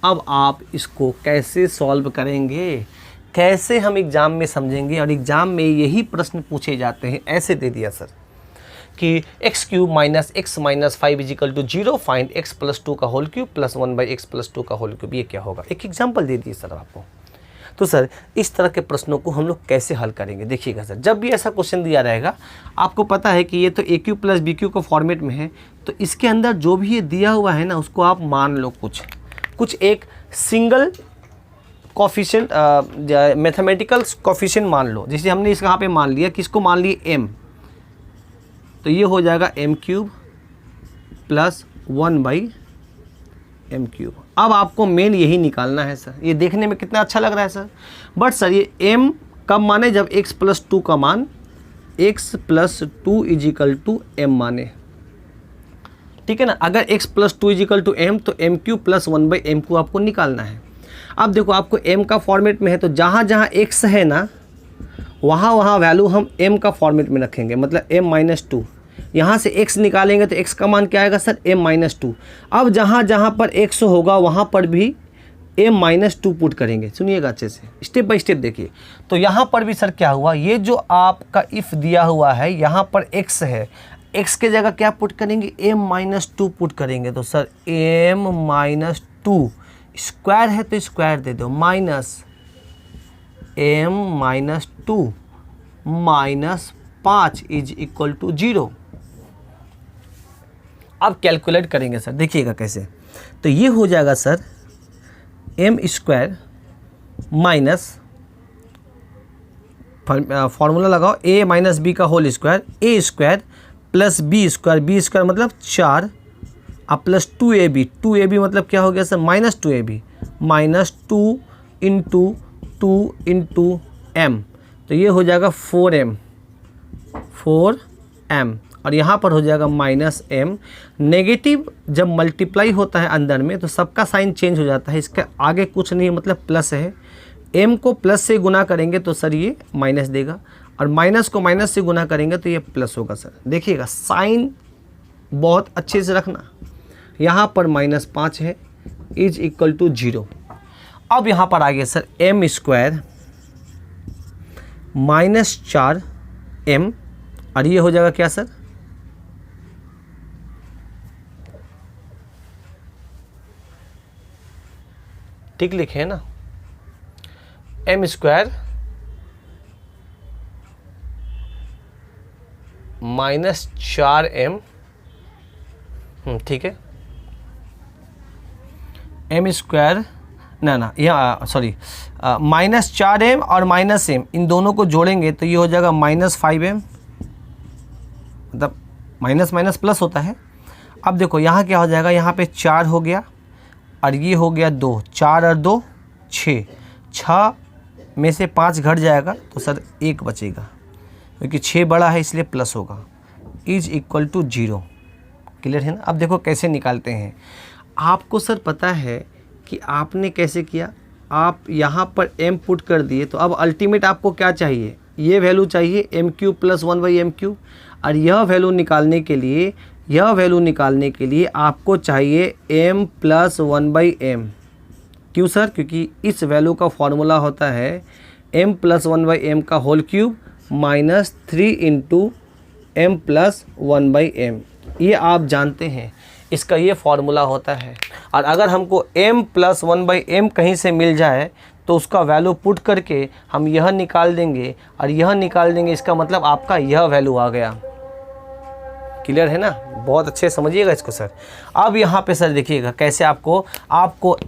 अब आप इसको कैसे सॉल्व करेंगे, कैसे हम एग्ज़ाम में समझेंगे, और एग्ज़ाम में यही प्रश्न पूछे जाते हैं। ऐसे दे दिया सर कि x³ minus x minus 5 is equal to 0, find x plus 2 का whole cube plus 1/x plus 2 का होल क्यूब, ये क्या होगा। एक एग्जाम्पल दे दिए सर आपको। तो सर इस तरह के प्रश्नों को हम लोग कैसे हल करेंगे, देखिएगा सर, जब भी ऐसा क्वेश्चन दिया रहेगा, आपको पता है कि ये तो a³ प्लस b³ का फॉर्मेट में है, तो इसके अंदर जो भी ये दिया हुआ है ना उसको आप मान लो कुछ एक सिंगल कोफिशिएंट मैथमेटिकल कोफिशिएंट मान लो। जैसे हमने इस यहाँ पे मान लिया, किसको मान लिए m, तो ये हो जाएगा m³ प्लस 1/m³। अब आपको मेन यही निकालना है सर। ये देखने में कितना अच्छा लग रहा है सर, बट सर ये m कब माने, जब x प्लस 2 का मान x plus 2 is equal to m माने, ठीक है ना। अगर x plus 2 is equal to m तो m³ प्लस 1/m को आपको निकालना है। अब देखो आपको m का फॉर्मेट में है, तो जहाँ जहाँ x है ना वहाँ वैल्यू हम m का फॉर्मेट में रखेंगे, मतलब m-2। यहाँ से x निकालेंगे तो x का मान क्या आएगा सर, m-2। अब जहाँ जहाँ पर x होगा वहाँ पर भी m-2 पुट करेंगे। सुनिएगा अच्छे से, स्टेप बाय स्टेप देखिए। तो यहाँ पर भी सर क्या हुआ, ये जो आपका इफ़ दिया हुआ है यहाँ पर x है, x के जगह क्या पुट करेंगे, m-2 पुट करेंगे। तो सर m-2 स्क्वायर है तो स्क्वायर दे दो, minus m-2 minus 5 is equal to 0। अब कैलकुलेट करेंगे सर, देखिएगा कैसे। तो ये हो जाएगा सर m² माइनस, फॉर्मूला लगाओ, a माइनस b का whole square, a² plus b² मतलब 4 अब प्लस 2ab मतलब क्या हो गया sir, minus 2ab minus 2 into 2 into m, तो ये हो जाएगा 4m और यहाँ पर हो जाएगा माइनस m। नेगेटिव जब मल्टीप्लाई होता है अंदर में तो सबका साइन चेंज हो जाता है, इसके आगे कुछ नहीं, मतलब प्लस है। m को प्लस से गुना करेंगे तो सर ये माइनस देगा, और माइनस को माइनस से गुना करेंगे तो ये प्लस होगा सर। देखिएगा साइन बहुत अच्छे से रखना, यहाँ पर -5 है इज इक्वल टू 0। अब यहाँ पर आ गया सर m² माइनस 4m, और ये हो जाएगा क्या सर, ठीक लिखे है ना, m² माइनस 4m, ठीक है, m² ना यहाँ सॉरी माइनस 4m और माइनस m इन दोनों को जोड़ेंगे तो ये हो जाएगा -5m, मतलब माइनस माइनस प्लस होता है। अब देखो यहाँ क्या हो जाएगा, यहाँ पे 4 हो गया और ये हो गया 2, 4 और 2 6 में से 5 घट जाएगा तो सर 1 बचेगा, क्योंकि 6 बड़ा है इसलिए प्लस होगा, इज इक्वल टू 0। क्लियर है ना। अब देखो कैसे निकालते हैं, आपको सर पता है कि आपने कैसे किया, आप यहाँ पर m पुट कर दिए, तो अब अल्टीमेट आपको क्या चाहिए, ये वैल्यू चाहिए m³ प्लस 1/m³, और यह वैल्यू निकालने के लिए आपको चाहिए m प्लस 1/m। क्यों सर, क्योंकि इस वैल्यू का फॉर्मूला होता है m प्लस 1/m का whole cube minus 3 into m plus 1/m। ये आप जानते हैं, इसका ये फॉर्मूला होता है। और अगर हमको m प्लस 1/m कहीं से मिल जाए तो उसका वैल्यू पुट करके हम यह निकाल देंगे और यह निकाल देंगे, इसका मतलब आपका यह वैल्यू आ गया। क्लियर है ना, बहुत अच्छे समझिएगा इसको सर। अब यहाँ पे सर देखिएगा कैसे आपको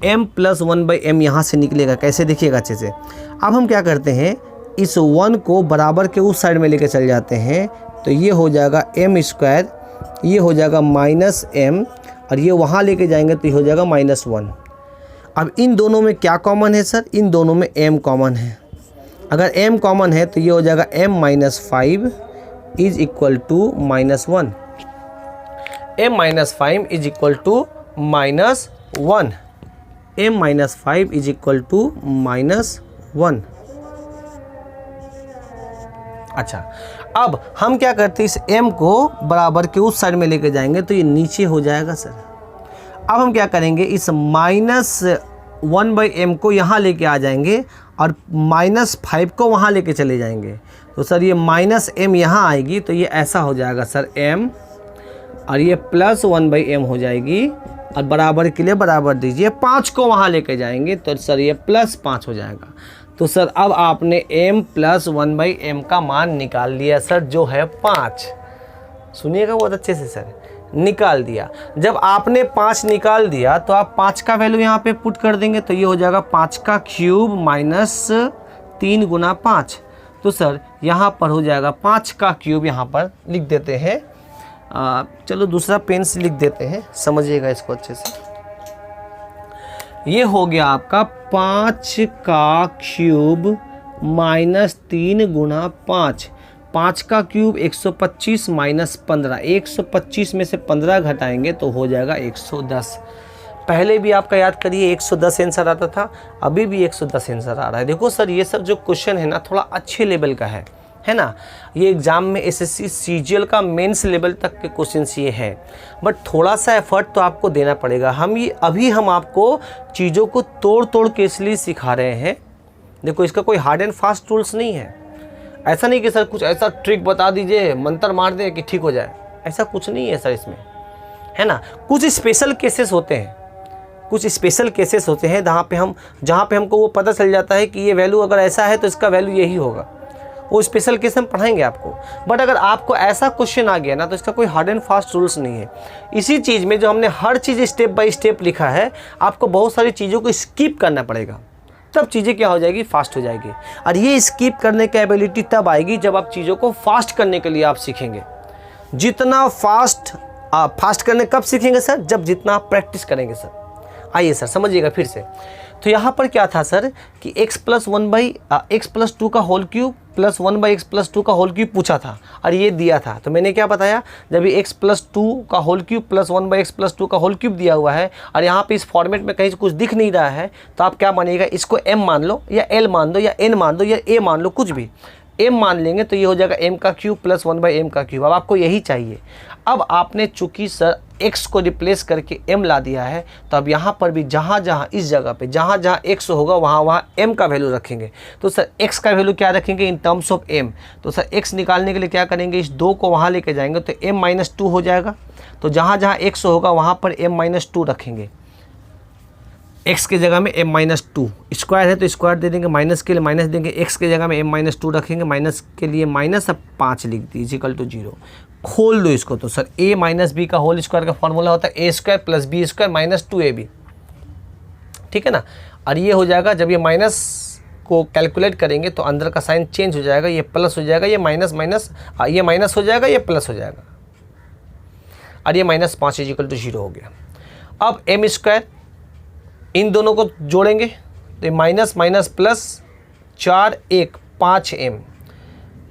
m प्लस 1/m यहाँ से निकलेगा, कैसे देखिएगा अच्छे से। अब हम क्या करते हैं, इस 1 को बराबर के उस साइड में लेके चल जाते हैं, तो ये हो जाएगा m², ये हो जाएगा -m, और ये वहाँ लेके जाएंगे तो ये हो जाएगा -1। अब इन दोनों में क्या कॉमन है सर, इन दोनों में m कॉमन है। अगर m कॉमन है तो ये हो जाएगा m-5 is equal to -1, m-5 is equal to -1, m-5 is equal to -1। अच्छा, अब हम क्या करते हैं, इस m को बराबर के उस साइड में लेके जाएंगे तो ये नीचे हो जाएगा सर। अब हम क्या करेंगे, इस -1/m को यहाँ लेके आ जाएंगे और -5 को वहाँ लेके चले जाएंगे। तो सर ये -m यहाँ आएगी तो ये ऐसा हो जाएगा सर m, और ये +1/m हो जाएगी, और बराबर के लिए बराबर दीजिए, 5 को वहाँ लेके जाएंगे तो सर ये +5 हो जाएगा। तो सर अब आपने m + 1/m का मान निकाल लिया सर, जो है 5। सुनिएगा बहुत अच्छे से सर, निकाल दिया। जब आपने 5 निकाल दिया तो आप 5 का वैल्यू यहाँ पे पुट कर देंगे, तो ये हो जाएगा 5 का क्यूब -3 × 5। तो सर यहाँ पर हो जाएगा 5 का क्यूब, यहाँ पर लिख देते हैं, चलो दूसरा पेन से लिख देते हैं, समझिएगा इसको अच्छे से। ये हो गया आपका 5 का क्यूब -3 × 5। 5 का क्यूब 125 -15, 125 में से 15 घटाएंगे तो हो जाएगा 110। पहले भी आपका याद करिए 110 आंसर आता था, अभी भी 110 आंसर आ रहा है। देखो सर ये सब जो क्वेश्चन है ना थोड़ा अच्छे लेवल का है ना। ये एग्ज़ाम में एसएससी सीजीएल का मेंस लेवल तक के क्वेश्चंस ये हैं, बट थोड़ा सा एफर्ट तो आपको देना पड़ेगा। अभी हम आपको चीज़ों को तोड़ के इसलिए सिखा रहे हैं। देखो इसका कोई हार्ड एंड फास्ट रूल्स नहीं है। ऐसा नहीं कि सर कुछ ऐसा ट्रिक बता दीजिए, मंत्र मार दें कि ठीक हो जाए, ऐसा कुछ नहीं है सर इसमें, है ना। कुछ स्पेशल केसेस होते हैं, जहाँ पे हमको वो पता चल जाता है कि ये वैल्यू अगर ऐसा है तो इसका वैल्यू यही होगा, वो स्पेशल केस हम पढ़ाएंगे आपको। बट अगर आपको ऐसा क्वेश्चन आ गया ना तो इसका कोई हार्ड एंड फास्ट रूल्स नहीं है। इसी चीज़ में जो हमने हर चीज़ स्टेप बाय स्टेप लिखा है, आपको बहुत सारी चीज़ों को स्किप करना पड़ेगा, तब चीज़ें क्या हो जाएगी, फास्ट हो जाएगी। और ये स्किप करने की एबिलिटी तब आएगी जब आप चीज़ों को फास्ट करने के लिए आप सीखेंगे। जितना फास्ट करने कब सीखेंगे सर, जब जितना आप प्रैक्टिस करेंगे सर। आइए सर समझिएगा फिर से। तो यहाँ पर क्या था सर कि x + 2 का होल क्यूब + 1/x + 2 का होल क्यूब पूछा था और ये दिया था। तो मैंने क्या बताया, जब ये x + 2 का होल क्यूब + 1/x + 2 का होल क्यूब दिया हुआ है और यहाँ पे इस फॉर्मेट में कहीं से कुछ दिख नहीं रहा है, तो आप क्या मानिएगा, इसको m मान लो या l मान दो या n मान दो या a मान लो, कुछ भी m मान लेंगे तो ये हो जाएगा m का क्यूब + 1/m का क्यूब। अब आपको यही चाहिए। अब आपने चूंकि सर x को रिप्लेस करके m ला दिया है, तो अब यहाँ पर भी जहाँ जहाँ इस जगह पे जहाँ जहाँ x होगा वहाँ m का वैल्यू रखेंगे। तो सर x का वैल्यू क्या रखेंगे इन टर्म्स ऑफ m। तो सर x निकालने के लिए क्या करेंगे, इस 2 को वहाँ लेके जाएंगे तो m - 2 हो जाएगा। तो जहाँ जहाँ x होगा वहाँ पर m - 2 रखेंगे, x के जगह में m - 2, स्क्वायर है तो स्क्वायर दे देंगे, माइनस के लिए माइनस देंगे, x के जगह में m - 2 रखेंगे, माइनस के लिए माइनस, अब 5 लिख दीजिए = 0। खोल दो इसको। तो सर a - b का होल स्क्वायर का फॉर्मूला होता है a² + b² - 2ab, ठीक है ना। और ये हो जाएगा, जब ये माइनस को कैलकुलेट करेंगे तो अंदर का साइन चेंज हो जाएगा, ये प्लस हो जाएगा, ये माइनस ये माइनस हो जाएगा, ये प्लस हो जाएगा, और ये -5 = 0 हो गया। अब m², इन दोनों को जोड़ेंगे तो ये माइनस प्लस 4 1 5m,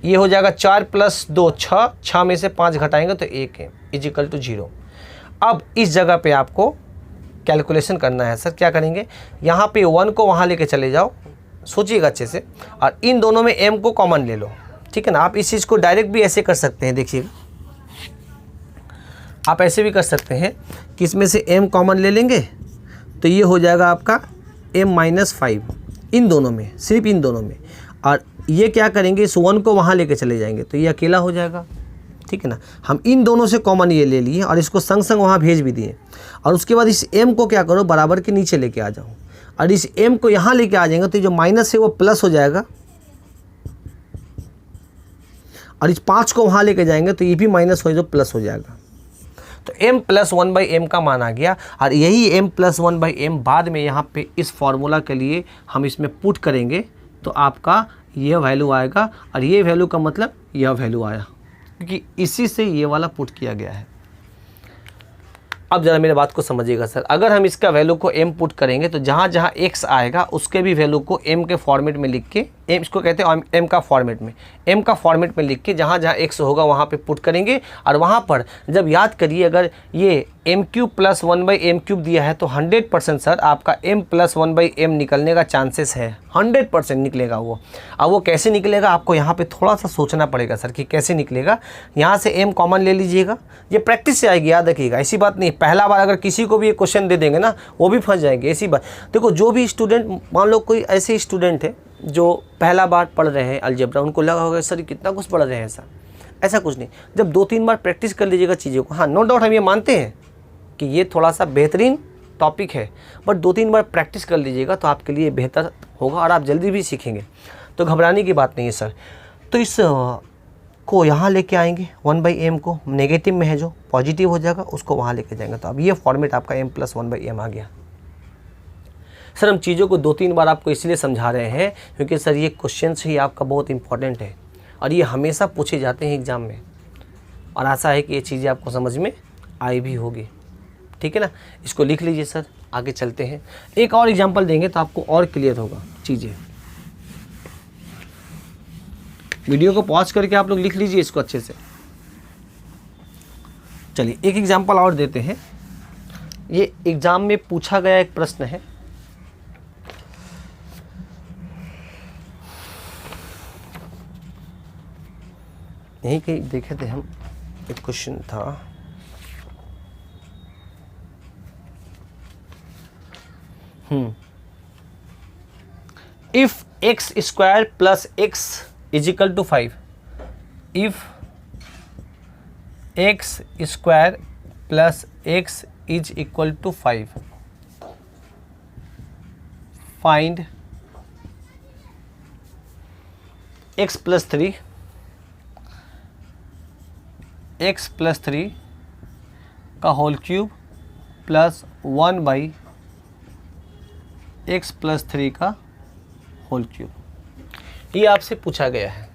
ये हो जाएगा 4 + 2 6, 6 में से 5 घटाएंगे तो 1m = 0। अब इस जगह पे आपको कैलकुलेशन करना है सर। क्या करेंगे, यहाँ पे 1 को वहाँ लेके चले जाओ, सोचिएगा अच्छे से, और इन दोनों में m को कॉमन ले लो, ठीक है ना। आप इस चीज़ को डायरेक्ट भी ऐसे कर सकते हैं, देखिएगा आप ऐसे भी कर सकते हैं कि इसमें से m कॉमन ले लेंगे तो ये हो जाएगा आपका m - 5 इन दोनों में, सिर्फ इन दोनों में। और ये क्या करेंगे, इस 1 को वहाँ लेके चले जाएंगे तो ये अकेला हो जाएगा, ठीक है ना। हम इन दोनों से कॉमन ये ले लिए और इसको संग संग वहाँ भेज भी दिए। और उसके बाद इस m को क्या करो, बराबर के नीचे लेके आ जाओ, और इस m को यहाँ लेके आ जाएंगे तो जो माइनस है वो प्लस हो जाएगा, और इस 5 को वहाँ लेके जाएंगे तो ये भी माइनस हो जाएगा, प्लस हो जाएगा। तो m + 1/m का मान आ गया, और यही m + 1/m बाद में यहाँ पे इस फॉर्मूला के लिए हम इसमें पुट करेंगे तो आपका ये वैल्यू आएगा, और ये वैल्यू का मतलब यह वैल्यू आया, क्योंकि इसी से ये वाला पुट किया गया है। अब ज़रा मेरे बात को समझिएगा सर, अगर हम इसका वैल्यू को m पुट करेंगे तो जहाँ जहाँ x आएगा उसके भी वैल्यू को m के फॉर्मेट में लिख के, m इसको कहते हैं m का फॉर्मेट में, m का फॉर्मेट में लिख के जहाँ जहाँ x होगा वहाँ पे पुट करेंगे। और वहाँ पर जब याद करिए अगर ये m³ + 1/m³ दिया है तो 100% सर आपका m + 1/m निकलने का चांसेस है, 100% निकलेगा वो। अब वो कैसे निकलेगा आपको यहाँ पे थोड़ा सा सोचना पड़ेगा सर कि कैसे निकलेगा। यहाँ से m कॉमन ले लीजिएगा, ये प्रैक्टिस से आएगी, याद रखिएगा, ऐसी बात नहीं पहला बार अगर किसी को भी ये क्वेश्चन दे देंगे ना वो भी फंस जाएंगे, ऐसी बात। देखो जो भी स्टूडेंट, मान लो कोई ऐसे स्टूडेंट है जो पहला बार पढ़ रहे हैं अलजेब्रा, उनको लगा होगा सर कितना कुछ पढ़ रहे हैं सर, ऐसा कुछ नहीं। जब 2-3 बार प्रैक्टिस कर लीजिएगा चीज़ों को, हाँ नो डाउट हम ये मानते हैं कि ये थोड़ा सा बेहतरीन टॉपिक है, बट 2-3 बार प्रैक्टिस कर लीजिएगा तो आपके लिए बेहतर होगा और आप जल्दी भी सीखेंगे, तो घबराने की बात नहीं है सर। तो इस को यहाँ लेके आएंगे 1/m को, नेगेटिव में है जो पॉजिटिव हो जाएगा उसको वहाँ लेके जाएंगे, तो अब ये फॉर्मेट आपका m + 1/m आ गया। सर हम चीज़ों को 2-3 बार आपको इसलिए समझा रहे हैं क्योंकि सर ये क्वेश्चन ही आपका बहुत इंपॉर्टेंट है और ये हमेशा पूछे जाते हैं एग्ज़ाम में, और आशा है कि ये चीज़ें आपको समझ में आई भी होगी, ठीक है ना। इसको लिख लीजिए सर, आगे चलते हैं। एक और एग्जांपल देंगे तो आपको और क्लियर होगा चीज़ें। वीडियो को पॉज करके आप लोग लिख लीजिए इसको अच्छे से। चलिए एक एग्जांपल और देते हैं, ये एग्ज़ाम में पूछा गया एक प्रश्न है। यहीं कहीं देखे थे हम, एक क्वेश्चन था, if x² + x = 5, if x² + x = 5, find x + 3 का होल क्यूब प्लस 1/x + 3 का होल क्यूब, ये आपसे पूछा गया है।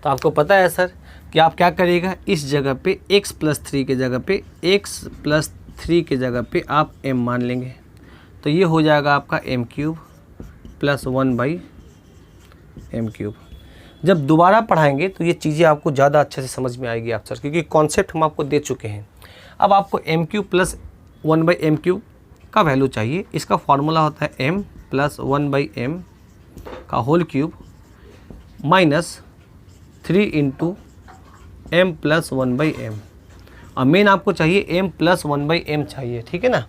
तो आपको पता है सर कि आप क्या करिएगा, इस जगह पे x + 3 के जगह पे x + 3 के जगह पे आप m मान लेंगे, तो ये हो जाएगा आपका m³ + 1/m³। जब दोबारा पढ़ाएंगे तो ये चीज़ें आपको ज़्यादा अच्छे से समझ में आएगी आप सर, क्योंकि कॉन्सेप्ट हम आपको दे चुके हैं। अब आपको m³ + 1/m³ का वैल्यू चाहिए, इसका फॉर्मूला होता है m + 1/m का whole cube minus 3 × m + 1/m, और मेन आपको चाहिए m + 1/m चाहिए, ठीक है ना।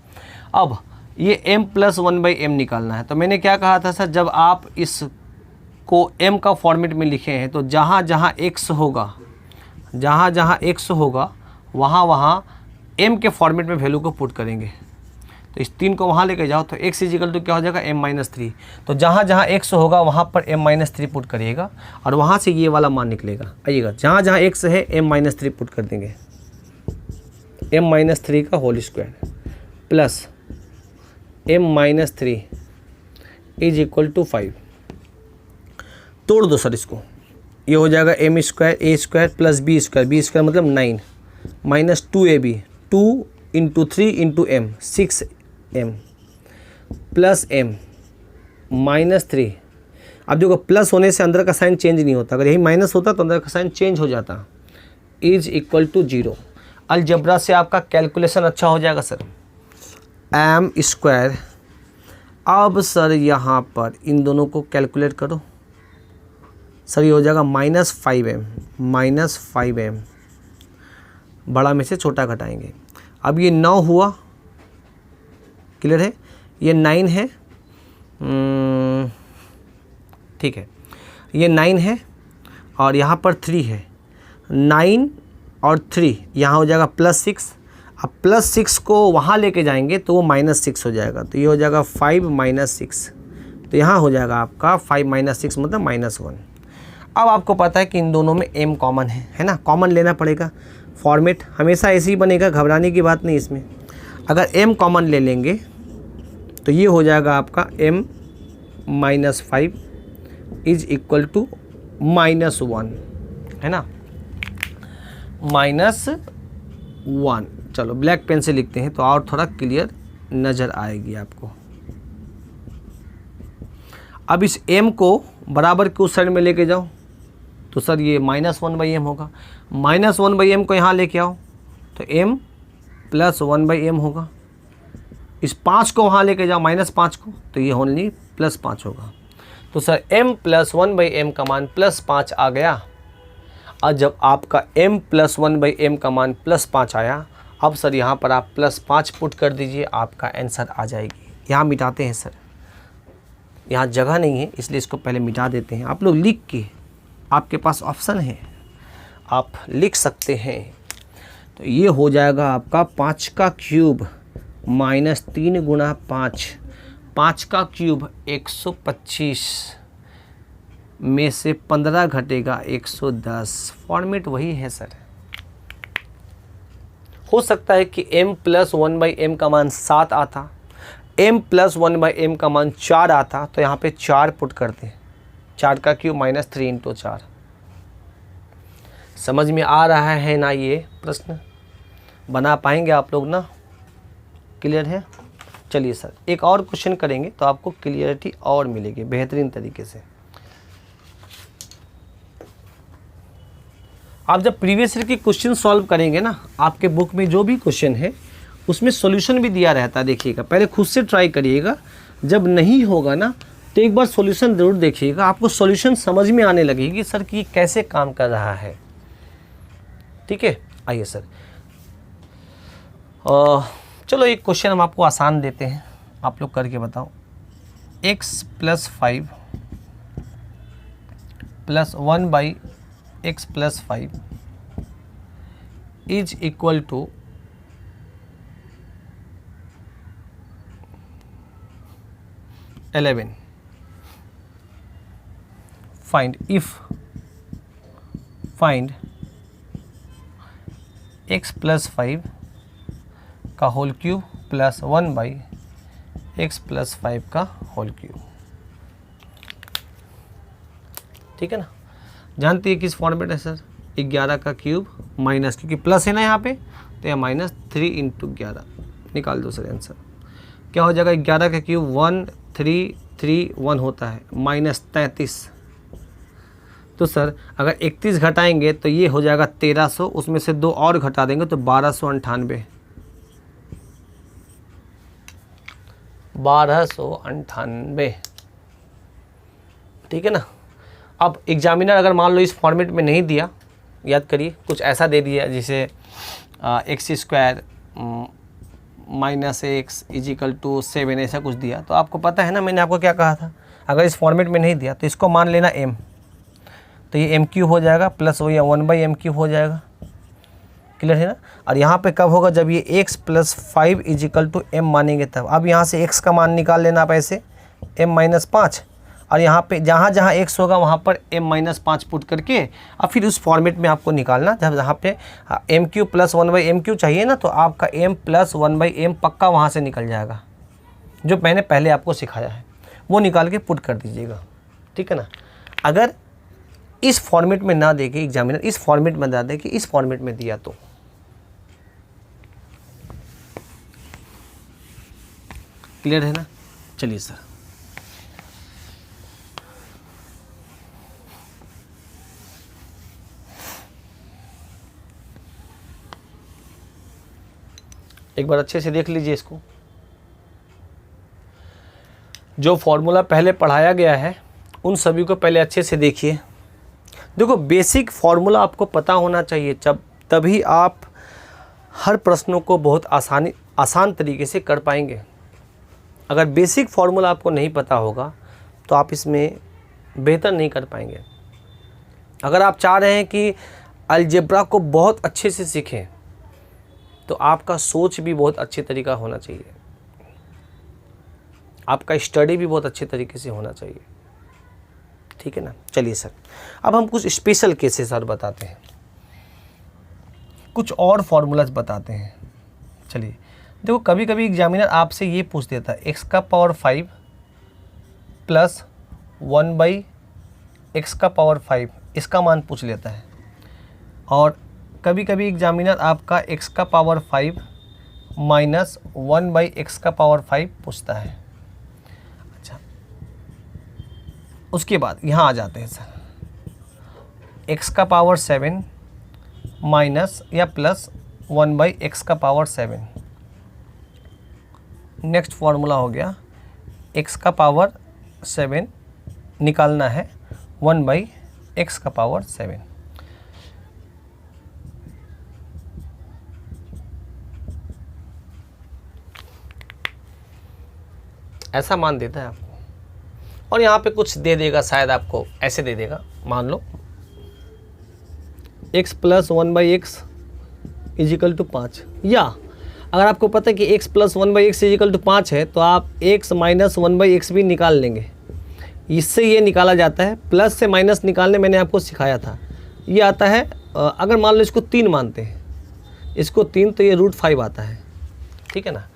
अब ये m + 1/m निकालना है, तो मैंने क्या कहा था सर, जब आप इसको m का फॉर्मेट में लिखे हैं तो जहाँ जहाँ x होगा, जहाँ जहाँ x होगा वहाँ वहाँ m के फॉर्मेट में वैल्यू को पुट करेंगे। तो इस 3 को वहाँ लेके जाओ तो x = क्या हो जाएगा, m - 3। तो जहाँ जहाँ x होगा वहाँ पर m - 3 पुट करिएगा और वहाँ से ये वाला मान निकलेगा। आइएगा, जहाँ जहाँ x है m - 3 पुट कर देंगे, m - 3 का होल स्क्वायर प्लस m - 3 = 5। तोड़ दो सर इसको, ये हो जाएगा m² a² + b² मतलब 9 minus 2ab 2 × 3 × m 6m plus m -3। अब देखो प्लस होने से अंदर का साइन चेंज नहीं होता, अगर यही माइनस होता तो अंदर का साइन चेंज हो जाता, = 0। अलजेब्रा से आपका कैलकुलेशन अच्छा हो जाएगा सर, m²। अब सर यहाँ पर इन दोनों को कैलकुलेट करो सर, ये हो जाएगा -5m बड़ा में से छोटा घटाएंगे। अब ये 9 हुआ, क्लियर है, ये 9 है, ठीक है, ये 9 है और यहाँ पर 3 है, 9 और 3 यहाँ हो जाएगा +6। अब +6 को वहाँ लेके जाएंगे तो वो -6 हो जाएगा, तो ये हो जाएगा 5 - 6, तो यहाँ हो जाएगा आपका 5 - 6 मतलब -1। अब आपको पता है कि इन दोनों में m कॉमन है ना, कॉमन लेना पड़ेगा। फॉर्मेट हमेशा ऐसे ही बनेगा, घबराने की बात नहीं इसमें। अगर m कॉमन ले लेंगे तो ये हो जाएगा आपका m - 5 = -1, है ना, -1, चलो ब्लैक पेन से लिखते हैं तो और थोड़ा क्लियर नज़र आएगी आपको। अब इस m को बराबर के उस साइड में लेके जाओ तो सर ये -1/m होगा। -1/m को यहाँ लेके आओ तो m + 1/m होगा। इस 5 को वहाँ लेके जाओ -5 को तो ये ओनली +5 होगा। तो सर m + 1/m का मान +5 आ गया। और जब आपका m + 1/m का मान +5 आया, अब सर यहाँ पर आप +5 पुट कर दीजिए, आपका आंसर आ जाएगी। यहाँ मिटाते हैं सर, यहाँ जगह नहीं है इसलिए इसको पहले मिटा देते हैं। आप लोग लिख के, आपके पास ऑप्शन है, आप लिख सकते हैं। तो ये हो जाएगा आपका 5 का क्यूब -3 × 5, 5 का क्यूब 125 में से 15 घटेगा 110। फॉर्मेट वही है सर। हो सकता है कि m + 1/m का मान 7 आता, m + 1/m का मान 4 आता, तो यहाँ पे 4 पुट करते हैं। 4 का क्यूब -3 × 4। समझ में आ रहा है ना? ये प्रश्न बना पाएंगे आप लोग ना? क्लियर है? चलिए सर एक और क्वेश्चन करेंगे तो आपको क्लियरिटी और मिलेगी बेहतरीन तरीके से। आप जब प्रीवियस ईयर की क्वेश्चन सॉल्व करेंगे ना, आपके बुक में जो भी क्वेश्चन है उसमें सॉल्यूशन भी दिया रहता है। देखिएगा, पहले खुद से ट्राई करिएगा, जब नहीं होगा ना तो एक बार सॉल्यूशन ज़रूर देखिएगा, आपको सॉल्यूशन समझ में आने लगेगी सर कि कैसे काम कर रहा है। ठीक है, आइए सर चलो एक क्वेश्चन हम आपको आसान देते हैं, आप लोग करके बताओ। x + 5 + 1/x + 5 is equal to 11। Find x + 5 का होल क्यूब + 1/x + 5 का होल क्यूब। ठीक है ना? जानती है किस फॉर्मेट है सर? 11 का क्यूब माइनस, क्योंकि प्लस है ना यहाँ पे, तो यह -3 × 11 निकाल दो सर। आंसर क्या हो जाएगा? 11 का क्यूब 1331 होता है, -33। तो सर अगर 31 घटाएंगे तो ये हो जाएगा 1300, उसमें से 2 और घटा देंगे तो 1298। 1298। ठीक है ना? अब एग्जामिनर अगर मान लो इस फॉर्मेट में नहीं दिया, याद करिए कुछ ऐसा दे दिया जैसे x² -x = 7, ऐसा कुछ दिया, तो आपको पता है ना मैंने आपको क्या कहा था, अगर इस फॉर्मेट में नहीं दिया तो इसको मान लेना m, तो ये m³ हो जाएगा प्लस वो या 1/m³ हो जाएगा। क्लियर है ना? और यहाँ पे कब होगा? जब ये x + 5 = m मानेंगे तब। अब यहाँ से x का मान निकाल लेना आप ऐसे, m - 5, और यहाँ पे जहाँ जहाँ x होगा वहाँ पर m - 5 पुट करके और फिर उस फॉर्मेट में आपको निकालना। जब जहाँ पे m³ + 1/m³ चाहिए ना, तो आपका m + 1/m पक्का वहाँ से निकल जाएगा, जो मैंने पहले आपको सिखाया है वो निकाल के पुट कर दीजिएगा। ठीक है ना? अगर इस फॉर्मेट में ना देके एग्जामिनर इस फॉर्मेट में ना दे कि इस फॉर्मेट में दिया तो क्लियर है ना? चलिए सर एक बार अच्छे से देख लीजिए इसको। जो फॉर्मूला पहले पढ़ाया गया है उन सभी को पहले अच्छे से देखिए। देखो बेसिक फॉर्मूला आपको पता होना चाहिए, जब तभी आप हर प्रश्नों को बहुत आसान तरीके से कर पाएंगे। अगर बेसिक फॉर्मूला आपको नहीं पता होगा तो आप इसमें बेहतर नहीं कर पाएंगे। अगर आप चाह रहे हैं कि अलजेब्रा को बहुत अच्छे से सीखें तो आपका सोच भी बहुत अच्छे तरीका होना चाहिए, आपका स्टडी भी बहुत अच्छे तरीके से होना चाहिए। ठीक है ना? चलिए सर अब हम कुछ स्पेशल केसेस सर बताते हैं, कुछ और फॉर्मूलाज बताते हैं। चलिए देखो, कभी कभी एग्जामिनर आपसे ये पूछ देता है x⁵ + 1/x⁵ इसका मान पूछ लेता है, और कभी कभी एग्जामिनर आपका x का पावर 5 माइनस 1/x का पावर 5 पूछता है। अच्छा, उसके बाद यहाँ आ जाते हैं सर, x का पावर 7 माइनस या प्लस 1/x का पावर 7। नेक्स्ट फॉर्मूला हो गया x का पावर 7 निकालना है 1/x का पावर 7। ऐसा मान देता है आपको, और यहाँ पे कुछ दे देगा, शायद आपको ऐसे दे देगा, मान लो x plus 1/x is equal to 5, या अगर आपको पता है कि x plus 1/x is equal to 5 है तो आप x माइनस 1/x भी निकाल लेंगे। इससे ये निकाला जाता है, प्लस से माइनस निकालने मैंने आपको सिखाया था। ये आता है अगर मान लो इसको 3 मानते हैं, इसको 3, तो ये √5 आता है, ठीक है ना।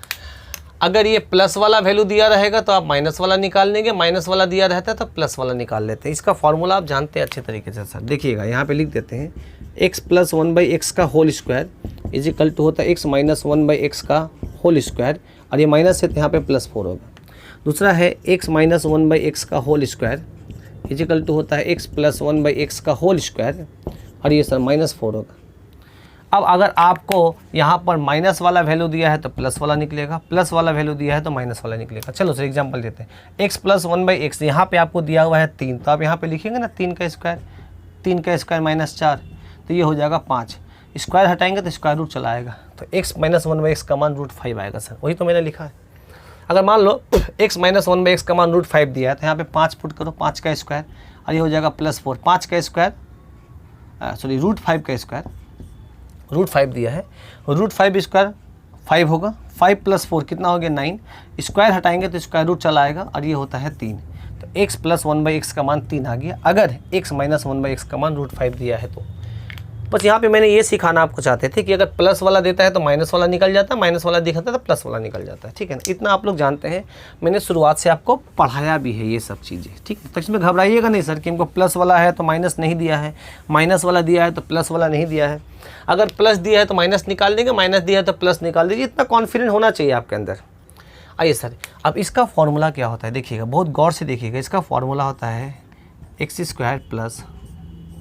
अगर ये प्लस वाला वैल्यू दिया रहेगा तो आप माइनस वाला निकाल लेंगे, माइनस वाला दिया रहता है तो प्लस वाला निकाल लेते हैं। इसका फॉर्मूला आप जानते हैं अच्छे तरीके से सर। देखिएगा यहाँ पे लिख देते हैं x प्लस 1/x का होल स्क्वायर इजिकल टू होता है x माइनस 1/x का होल स्क्वायर, और ये माइनस है तो यहाँ पे +4 होगा। दूसरा है x माइनस 1/x का होल स्क्वायर इजिकल टू होता है x प्लस 1/x का होल स्क्वायर, और ये सर -4 होगा। अब अगर आपको यहाँ पर माइनस वाला वैल्यू दिया है तो प्लस वाला निकलेगा, प्लस वाला वैल्यू दिया है तो माइनस वाला निकलेगा। चलो सर एग्जांपल देते हैं, x प्लस 1/x, यहाँ पे आपको दिया हुआ है 3, तो आप यहाँ पे लिखेंगे ना 3 का स्क्वायर, 3 का स्क्वायर माइनस 4, तो ये हो जाएगा 5। स्क्वायर हटाएंगे तो स्क्वायर रूट चला आएगा, तो x माइनस 1/x का मान √5 आएगा सर, वही तो मैंने लिखा है। अगर मान लो x माइनस 1/x का मान √5 दिया है तो यहाँ पे 5 पुट करो, 5 का स्क्वायर, और ये हो जाएगा +4, 5 का स्क्वायर √5 का स्क्वायर, √5 दिया है, √5 स्क्वायर 5 होगा, 5 + 4 कितना हो गया 9, स्क्वायर हटाएंगे तो स्क्वायर रूट चला आएगा, और ये होता है 3। तो x प्लस 1/x का मान 3 आ गया, अगर x माइनस 1/x का मान √5 दिया है तो। बस यहाँ पे मैंने ये सिखाना आपको चाहते थे कि अगर प्लस वाला देता है तो माइनस वाला निकल जाता है, माइनस वाला दिखाता है तो प्लस वाला निकल जाता है, ठीक है ना। इतना आप लोग जानते हैं, मैंने शुरुआत से आपको पढ़ाया भी है ये सब चीज़ें, ठीक है। तो इसमें घबराइएगा नहीं सर कि हमको प्लस वाला है तो माइनस नहीं दिया है, माइनस वाला दिया है तो प्लस वाला नहीं दिया है। अगर प्लस दिया है तो माइनस निकाल देंगे, माइनस दिया है तो प्लस निकाल दीजिए, इतना कॉन्फिडेंट होना चाहिए आपके अंदर। आइए सर, अब इसका फॉर्मूला क्या होता है देखिएगा, बहुत गौर से देखिएगा। इसका फॉर्मूला होता है x² plus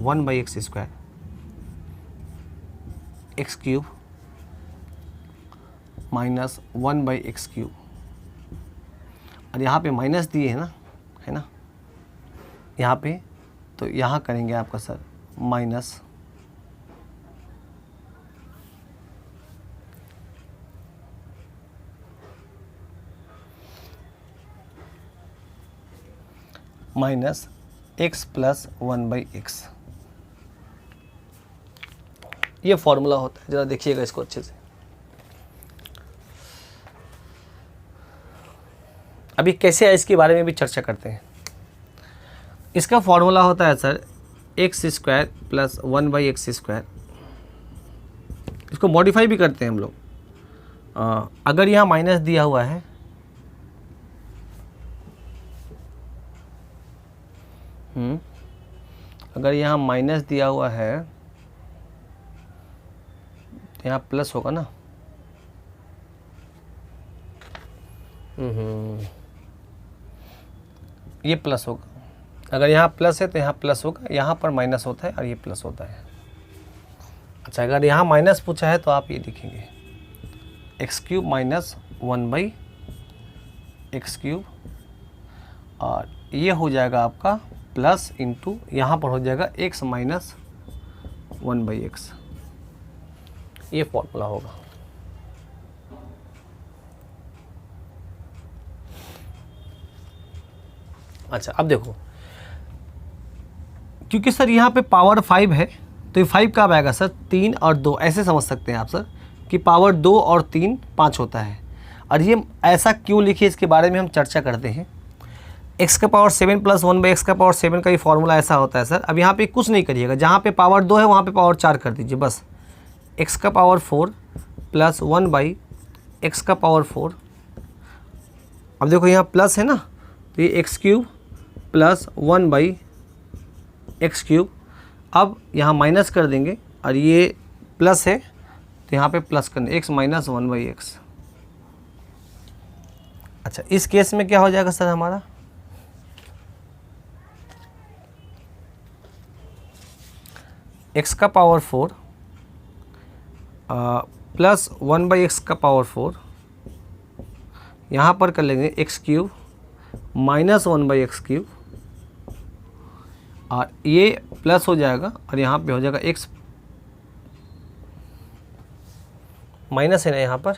1/x² x³ minus 1/x³, और यहाँ पे माइनस दिए है ना, है ना, यहाँ पे, तो यहाँ करेंगे आपका sir minus x plus 1/x, ये फॉर्मूला होता है। जरा देखिएगा इसको अच्छे से। अभी कैसे है इसके बारे में भी चर्चा करते हैं। इसका फॉर्मूला होता है सर x² प्लस 1/x²। इसको मॉडिफाई भी करते हैं हम लोग। अगर यहाँ माइनस दिया हुआ है, अगर यहाँ माइनस दिया हुआ है तो यहाँ प्लस होगा ना, ये प्लस होगा। अगर यहाँ प्लस है तो यहाँ प्लस होगा, यहाँ पर माइनस होता है और ये प्लस होता है। अच्छा, अगर यहाँ माइनस पूछा है तो आप ये लिखेंगे x³ माइनस 1/x³, और ये हो जाएगा आपका प्लस इंटू यहाँ पर हो जाएगा x माइनस 1/x, ये फॉर्मूला होगा। अच्छा, अब देखो, क्योंकि सर यहाँ पे पावर 5 है तो ये 5 कब आएगा सर, 3 और 2, ऐसे समझ सकते हैं आप सर कि पावर 2 और 3 5 होता है। और ये ऐसा क्यों लिखे, इसके बारे में हम चर्चा करते हैं। x का पावर 7 प्लस 1/x का पावर 7 का ये फॉर्मूला ऐसा होता है सर। अब यहाँ पे कुछ नहीं करिएगा, जहाँ पे पावर 2 है वहाँ पे पावर 4 कर दीजिए बस। x का पावर 4 प्लस 1/x का पावर 4। अब देखो यहाँ प्लस है ना, तो ये x³ प्लस 1/x³। अब यहाँ माइनस कर देंगे और ये प्लस है तो यहाँ पे प्लस करना, x माइनस 1/x। अच्छा, इस केस में क्या हो जाएगा सर हमारा, x का पावर 4 प्लस 1/x का पावर 4, यहाँ पर कर लेंगे x³ माइनस 1/x³, और ये प्लस हो जाएगा और यहाँ पे हो जाएगा x माइनस है ना यहाँ पर,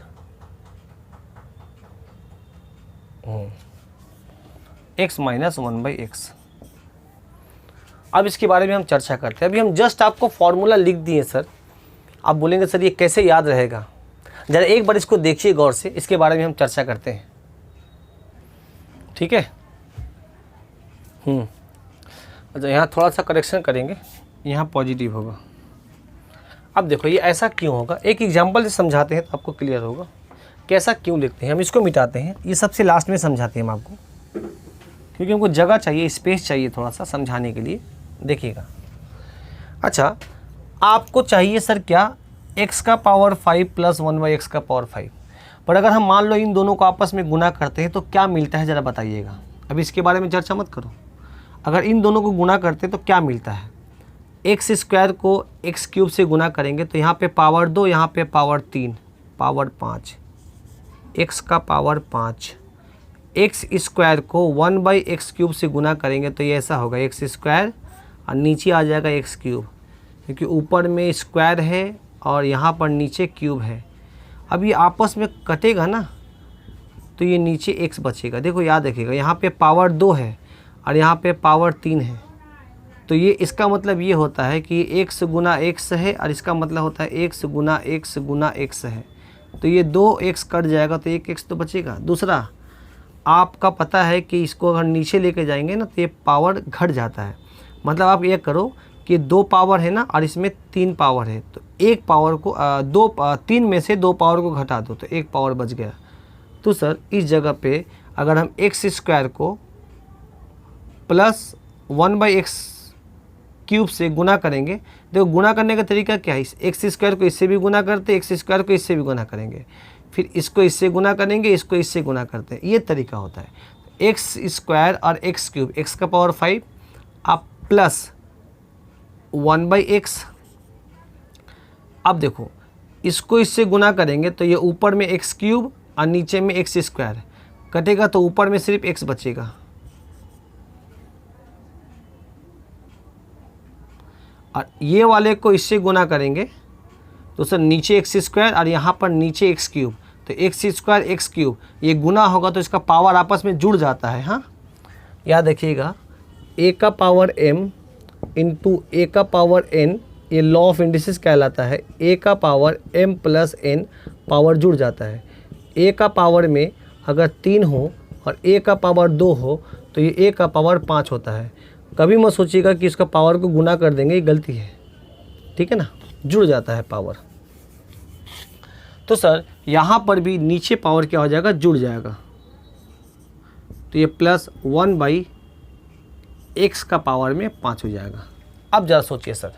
x माइनस 1/x। अब इसके बारे में हम चर्चा करते हैं। अभी हम जस्ट आपको फॉर्मूला लिख दिए सर, आप बोलेंगे सर ये कैसे याद रहेगा, ज़रा एक बार इसको देखिए गौर से, इसके बारे में हम चर्चा करते हैं, ठीक है। अच्छा, यहाँ थोड़ा सा करेक्शन करेंगे, यहाँ पॉजिटिव होगा। अब देखो ये ऐसा क्यों होगा, एक एग्जांपल से समझाते हैं तो आपको क्लियर होगा कि ऐसा क्यों लिखते हैं। हम इसको मिटाते हैं, ये सबसे लास्ट में समझाते हैं हम आपको, क्योंकि हमको जगह चाहिए, स्पेस चाहिए थोड़ा सा समझाने के लिए। देखिएगा, अच्छा आपको चाहिए सर क्या, x का पावर 5 प्लस 1/x का पावर 5, पर अगर हम मान लो इन दोनों को आपस में गुना करते हैं तो क्या मिलता है ज़रा बताइएगा। अभी इसके बारे में चर्चा मत करो, अगर इन दोनों को गुना करते हैं तो क्या मिलता है, x² को x³ से गुना करेंगे तो यहाँ पे पावर 2, यहाँ पे पावर 3, पावर 5, x का पावर 5, x² को 1/x³ से गुना करेंगे तो ये ऐसा होगा x² और नीचे आ जाएगा x³, क्योंकि ऊपर में स्क्वायर है और यहाँ पर नीचे क्यूब है। अब ये आपस में कटेगा ना तो ये नीचे x बचेगा। देखो याद रखिएगा, यहाँ पे पावर 2 है और यहाँ पे पावर 3 है, तो ये इसका मतलब ये होता है कि x गुना x है और इसका मतलब होता है x गुना x गुना x है, तो ये 2x कट जाएगा तो 1x तो बचेगा। दूसरा, आपका पता है कि इसको अगर नीचे लेके जाएंगे ना तो ये पावर घट जाता है, मतलब आप ये करो कि 2 पावर है ना और इसमें 3 पावर है, तो 1 पावर को 3 में से 2 पावर को घटा दो तो 1 पावर बच गया। तो सर इस जगह पे अगर हम x² को प्लस 1/x³ से गुना करेंगे, देखो गुना करने का तरीका क्या है, x² को इससे भी गुना करते, x² को इससे भी गुना करेंगे, फिर इसको इससे गुना करेंगे, इसको इससे गुना करते हैं, ये तरीका होता है। x² और x³, x का पावर 5 आप प्लस 1/x। अब देखो इसको इससे गुना करेंगे तो ये ऊपर में x³ और नीचे में x² कटेगा, तो ऊपर में सिर्फ x बचेगा, और ये वाले को इससे गुना करेंगे तो सर नीचे x² और यहाँ पर नीचे x³, तो x² x³ ये गुना होगा तो इसका पावर आपस में जुड़ जाता है। हाँ याद रखिएगा, a का पावर m इंटू a का पावर n, ये लॉ ऑफ इंडिसेस कहलाता है। a का power m plus n power जुड़ जाता है। a का पावर में अगर 3 हो और a का पावर 2 हो तो ये a का पावर 5 होता है। कभी मत सोचिएगा कि इसका पावर को गुना कर देंगे, ये गलती है, ठीक है ना, जुड़ जाता है पावर। तो सर यहाँ पर भी नीचे पावर क्या हो जाएगा, जुड़ जाएगा, तो ये प्लस 1/x का पावर में 5 हो जाएगा। अब ज़रा सोचिए सर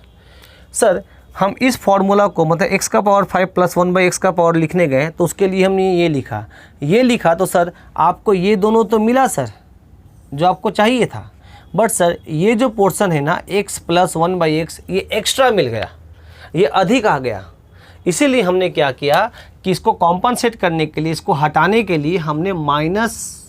हम इस फॉर्मूला को मतलब x का पावर 5 प्लस 1/x का पावर लिखने गए तो उसके लिए हमने ये लिखा तो सर आपको ये दोनों तो मिला सर जो आपको चाहिए था, बट सर ये जो पोर्शन है ना x प्लस 1/x ये एक्स्ट्रा मिल गया, ये अधिक आ गया। इसीलिए हमने क्या किया कि इसको कॉम्पनसेट करने के लिए, इसको हटाने के लिए हमने माइनस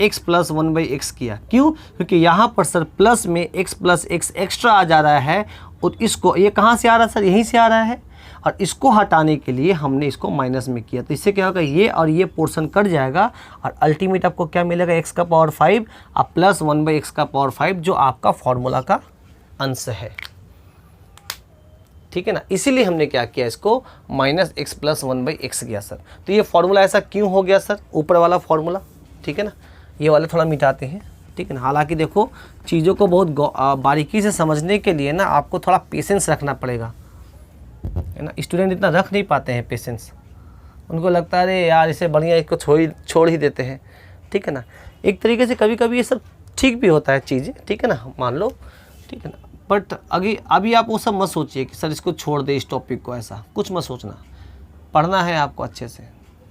x प्लस 1/x किया। क्यों? क्योंकि यहाँ पर सर प्लस में x प्लस x एक्स्ट्रा आ जा रहा है और इसको ये कहाँ से आ रहा है सर, यहीं से आ रहा है, और इसको हटाने के लिए हमने इसको माइनस में किया। तो इससे क्या होगा, ये और ये पोर्शन कट जाएगा और अल्टीमेट आपको क्या मिलेगा, x का पावर 5 और प्लस 1/x का पावर 5 जो आपका फॉर्मूला का अंश है, ठीक है ना। इसीलिए हमने क्या किया, इसको माइनस x प्लस 1/x किया सर। तो ये फॉर्मूला ऐसा क्यों हो गया सर, ऊपर वाला फॉर्मूला, ठीक है ना। ये वाले थोड़ा मिटाते हैं, ठीक है ना। हालांकि देखो चीज़ों को बहुत बारीकी से समझने के लिए ना आपको थोड़ा पेशेंस रखना पड़ेगा, है ना। स्टूडेंट इतना रख नहीं पाते हैं पेशेंस, उनको लगता है अरे यार इसे बढ़िया इसको छोड़ ही देते हैं, ठीक है ना। एक तरीके से कभी कभी ये सब ठीक भी होता है चीज़ें, ठीक है ना, मान लो, ठीक है ना। बट अभी आप वो सब मत सोचिए कि सर इसको छोड़ दे, इस टॉपिक को, ऐसा कुछ मत सोचना। पढ़ना है आपको अच्छे से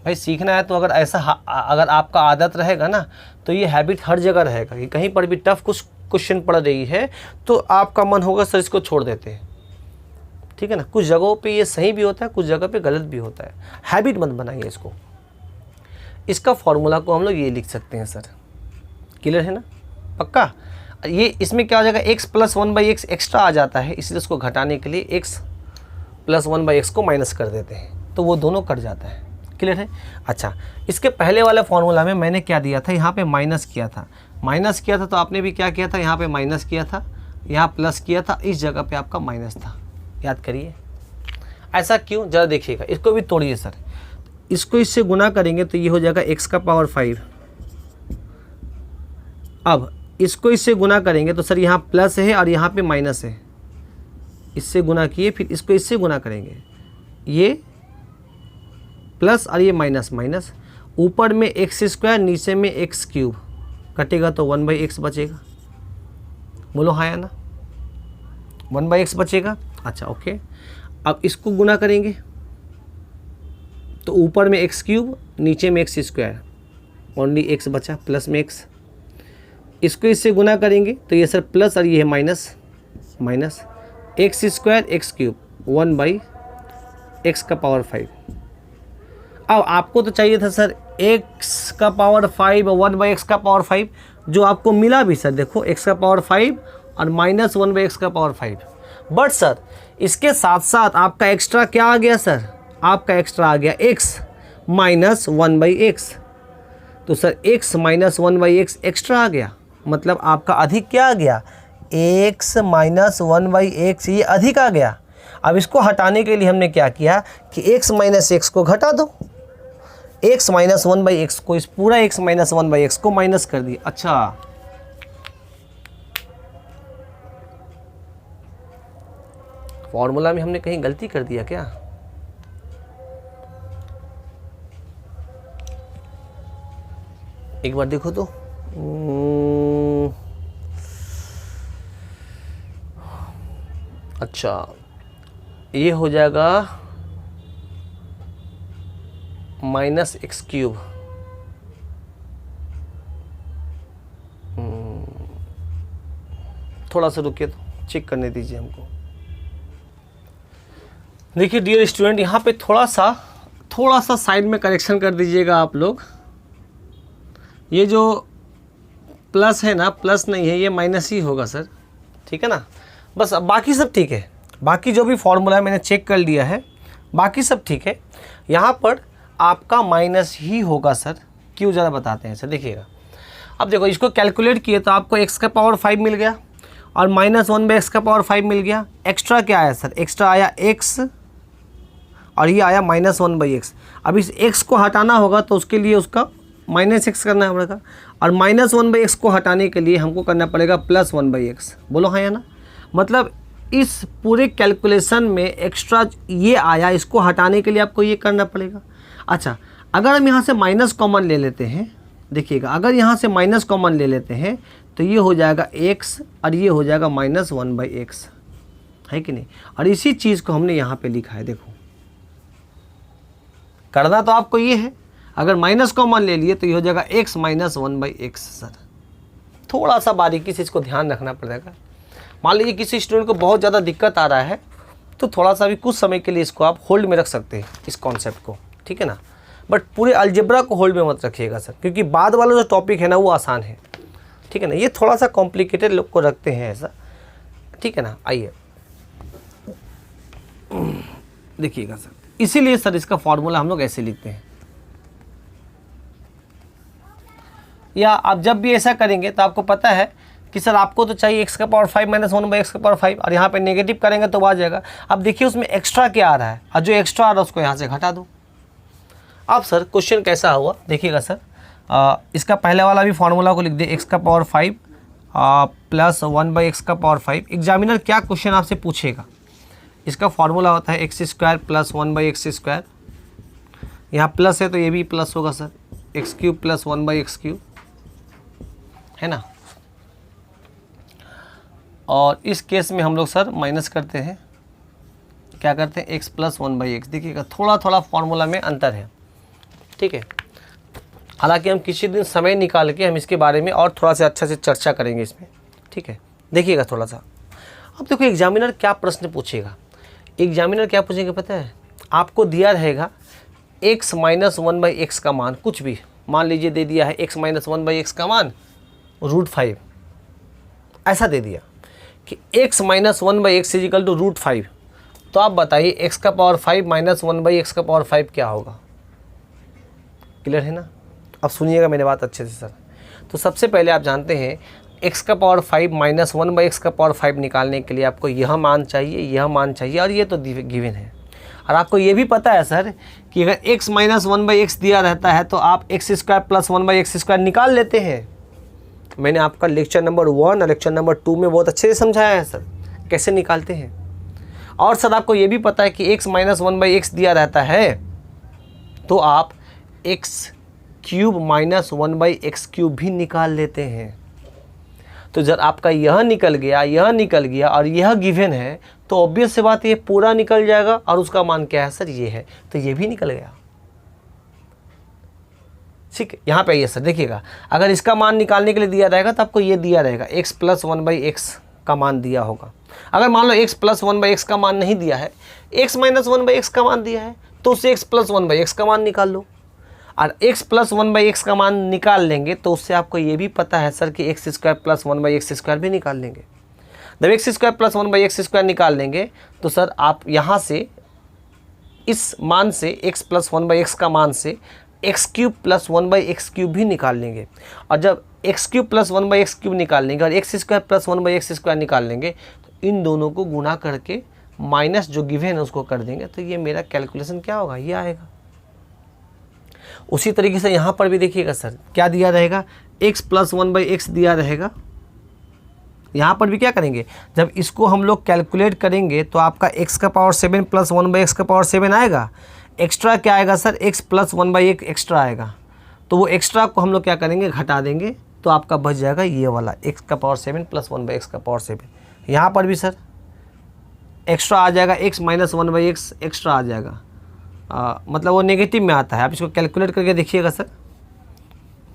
भाई, सीखना है। तो अगर अगर आपका आदत रहेगा ना तो ये हैबिट हर जगह रहेगा कि कहीं पर भी टफ कुछ क्वेश्चन पड़ रही है तो आपका मन होगा सर इसको छोड़ देते हैं, ठीक है ना। कुछ जगहों पे ये सही भी होता है, कुछ जगह पे गलत भी होता है। हैबिट मत बनाइए इसको। इसका फॉर्मूला को हम लोग ये लिख सकते हैं सर, क्लियर है ना, पक्का। ये इसमें क्या हो जाएगा, x प्लस 1/x एक्स्ट्रा आ जाता है, इसलिए उसको घटाने के लिए x प्लस 1/x को माइनस कर देते हैं, तो वो दोनों कट जाता है, क्लियर है। अच्छा, इसके पहले वाले फॉर्मूला में मैंने क्या दिया था, यहाँ पे माइनस किया था, तो आपने भी क्या किया था, यहाँ पे माइनस किया था, यहाँ प्लस किया था, इस जगह पे आपका माइनस था, याद करिए। ऐसा क्यों, ज़रा देखिएगा, इसको भी तोड़िए सर। इसको इससे गुना करेंगे तो ये हो जाएगा x का पावर 5। अब इसको इससे गुना करेंगे तो सर यहाँ प्लस है और यहाँ पे माइनस है, इससे गुना किए, फिर इसको इससे गुना करेंगे, ये प्लस और ये माइनस माइनस, ऊपर में x², नीचे में x³ कटेगा तो 1/x बचेगा। बोलो हाँ या ना, 1/x बचेगा। अच्छा ओके, अब इसको गुना करेंगे तो ऊपर में x³, नीचे में x², ओनली x बचा, प्लस में x। इसको इससे गुना करेंगे तो ये सर प्लस और ये है minus minus, x² x³ 1/x का पावर 5। अब आपको तो चाहिए था सर x का पावर 5 1/x का पावर 5, जो आपको मिला भी सर, देखो x का पावर 5 और माइनस 1/x का पावर 5। बट सर इसके साथ साथ आपका एक्स्ट्रा क्या आ गया सर, आपका एक्स्ट्रा आ गया x माइनस 1/x। तो sir x minus 1/x extra आ गया, मतलब आपका अधिक क्या आ गया, x माइनस 1/x, ये अधिक आ गया। अब इसको हटाने के लिए हमने क्या किया कि x माइनस x को घटा दो, x माइनस 1/x को, इस पूरा x माइनस 1/x को माइनस कर दिए। अच्छा, फॉर्मूला में हमने कहीं गलती कर दिया क्या, एक बार देखो तो। अच्छा, ये हो जाएगा -x³। थोड़ा सा रुकिए तो चेक करने दीजिए हमको। देखिए डियर स्टूडेंट, यहाँ पे थोड़ा सा साइड में करेक्शन कर दीजिएगा आप लोग। ये जो प्लस है ना, प्लस नहीं है, ये माइनस ही होगा सर, ठीक है ना। बस अब बाकी सब ठीक है, बाकी जो भी फॉर्मूला है मैंने चेक कर लिया है, बाकी सब ठीक है। यहाँ पर आपका माइनस ही होगा सर, क्यों ज़रा बताते हैं सर, देखिएगा। अब देखो इसको कैलकुलेट किए तो आपको x का पावर 5 मिल गया और माइनस 1/x का पावर 5 मिल गया। एक्स्ट्रा क्या आया सर, एक्स्ट्रा आया x और ये आया माइनस 1/x। अब इस x को हटाना होगा तो उसके लिए उसका माइनस x करना पड़ेगा, और माइनस 1/x को हटाने के लिए हमको करना पड़ेगा प्लस 1/x। बोलो हाँ या ना, मतलब इस पूरे कैलकुलेशन में एक्स्ट्रा ये आया, इसको हटाने के लिए आपको ये करना पड़ेगा। अच्छा, अगर हम यहाँ से माइनस कॉमन ले लेते हैं, देखिएगा, अगर यहाँ से माइनस कॉमन ले लेते हैं तो ये हो जाएगा x और ये हो जाएगा माइनस 1/x, है कि नहीं। और इसी चीज़ को हमने यहाँ पे लिखा है, देखो करना तो आपको ये है, अगर माइनस कॉमन ले लिए तो ये हो जाएगा x माइनस 1/x। सर थोड़ा सा बारीकी से इसको ध्यान रखना पड़ेगा। मान लीजिए किसी स्टूडेंट को बहुत ज़्यादा दिक्कत आ रहा है तो थोड़ा सा भी कुछ समय के लिए इसको आप होल्ड में रख सकते हैं, इस कॉन्सेप्ट को, ठीक है ना। बट पूरे अलजेब्रा को होल्ड में मत रखिएगा सर, क्योंकि बाद वाला जो टॉपिक है ना वो आसान है, ठीक है ना। ये थोड़ा सा कॉम्प्लिकेटेड लोग को रखते हैं ऐसा, ठीक है ना। आइए देखिएगा सर, इसीलिए सर इसका फॉर्मूला हम लोग ऐसे लिखते हैं, या आप जब भी ऐसा करेंगे तो आपको पता है कि सर आपको तो चाहिए x का पावर 5 माइनस 1/x का पावर 5, और यहाँ पे नेगेटिव करेंगे तो आ जाएगा। अब देखिए उसमें एक्स्ट्रा क्या आ रहा है, और जो एक्स्ट्रा आ रहा है उसको यहाँ से घटा दो। अब सर क्वेश्चन कैसा हुआ देखिएगा सर, इसका पहले वाला भी फार्मूला को लिख दे, x का पावर 5 प्लस 1/x का पावर 5। एग्जामिनर क्या क्वेश्चन आपसे पूछेगा, इसका फार्मूला होता है x² प्लस 1/x²। यहाँ प्लस है तो ये भी प्लस होगा सर, x³ प्लस 1/x³, है ना। और इस केस में हम लोग सर माइनस करते हैं, क्या करते हैं, x प्लस 1/x। देखिएगा थोड़ा थोड़ा फॉर्मूला में अंतर है, ठीक है। हालांकि हम किसी दिन समय निकाल के हम इसके बारे में और थोड़ा सा अच्छा से चर्चा करेंगे इसमें, ठीक है। देखिएगा थोड़ा सा, अब देखो एग्जामिनर क्या प्रश्न पूछेगा। एग्जामिनर क्या पूछेगा पता है, आपको दिया रहेगा x माइनस 1/x का मान, कुछ भी मान लीजिए दे दिया है x माइनस 1/x का मान √5, ऐसा दे दिया कि x minus 1/x is equal to √5। तो आप बताइए x का पावर 5 माइनस 1/x का पावर 5 क्या होगा। क्लियर है ना। अब सुनिएगा मेरी बात अच्छे से सर। तो सबसे पहले आप जानते हैं x का पावर 5 माइनस 1/x का पावर 5 निकालने के लिए आपको यह मान चाहिए, यह मान चाहिए, और ये तो गिवन है। और आपको ये भी पता है सर कि अगर x माइनस 1/x दिया रहता है तो आप x² प्लस 1/x² निकाल लेते हैं। मैंने आपका लेक्चर नंबर 1 और लेक्चर नंबर 2 में बहुत अच्छे से समझाया है सर कैसे निकालते हैं। और सर आपको ये भी पता है कि x माइनस 1/x दिया रहता है तो आप x³ माइनस 1/x³ भी निकाल लेते हैं। तो जब आपका यह निकल गया, यह निकल गया और यह गिवन है तो ऑब्वियस से बात ये पूरा निकल जाएगा, और उसका मान क्या है सर, ये है, तो ये भी निकल गया। ठीक है, यहाँ पे आइए सर, देखिएगा अगर इसका मान निकालने के लिए दिया रहेगा तो आपको ये दिया रहेगा x प्लस 1/x का मान दिया होगा। अगर मान लो x प्लस 1/x का मान नहीं दिया है, x माइनस 1/x का मान दिया है, तो उससे x प्लस 1/x का मान निकाल लो। और x प्लस 1/x का मान निकाल लेंगे तो उससे आपको ये भी पता है सर कि x² प्लस 1/x² भी निकाल लेंगे। जब x² प्लस 1/x² निकाल लेंगे तो सर आप यहाँ से इस मान से x प्लस 1/x का मान से x³ प्लस 1/x³ भी निकाल लेंगे। और जब x³ प्लस 1/x³ निकाल लेंगे और x² प्लस 1/x² निकाल लेंगे तो इन दोनों को गुना करके माइनस जो गिवन है उसको कर देंगे, तो ये मेरा कैलकुलेशन क्या होगा, ये आएगा। उसी तरीके से यहाँ पर भी देखिएगा सर क्या दिया रहेगा, x प्लस 1/x दिया रहेगा। यहाँ पर भी क्या करेंगे, जब इसको हम लोग कैलकुलेट करेंगे तो आपका x का पावर 7 प्लस 1/x का पावर 7 आएगा। एक्स्ट्रा क्या आएगा sir, x plus 1/x extra आएगा। तो वो एक्स्ट्रा को हम लोग क्या करेंगे, घटा देंगे, तो आपका बच जाएगा ये वाला x का पावर 7 प्लस 1/x का पावर 7। यहाँ पर भी सर एक्स्ट्रा आ जाएगा, x माइनस 1/x एक्स्ट्रा आ जाएगा, मतलब वो नेगेटिव में आता है। आप इसको कैलकुलेट करके देखिएगा सर,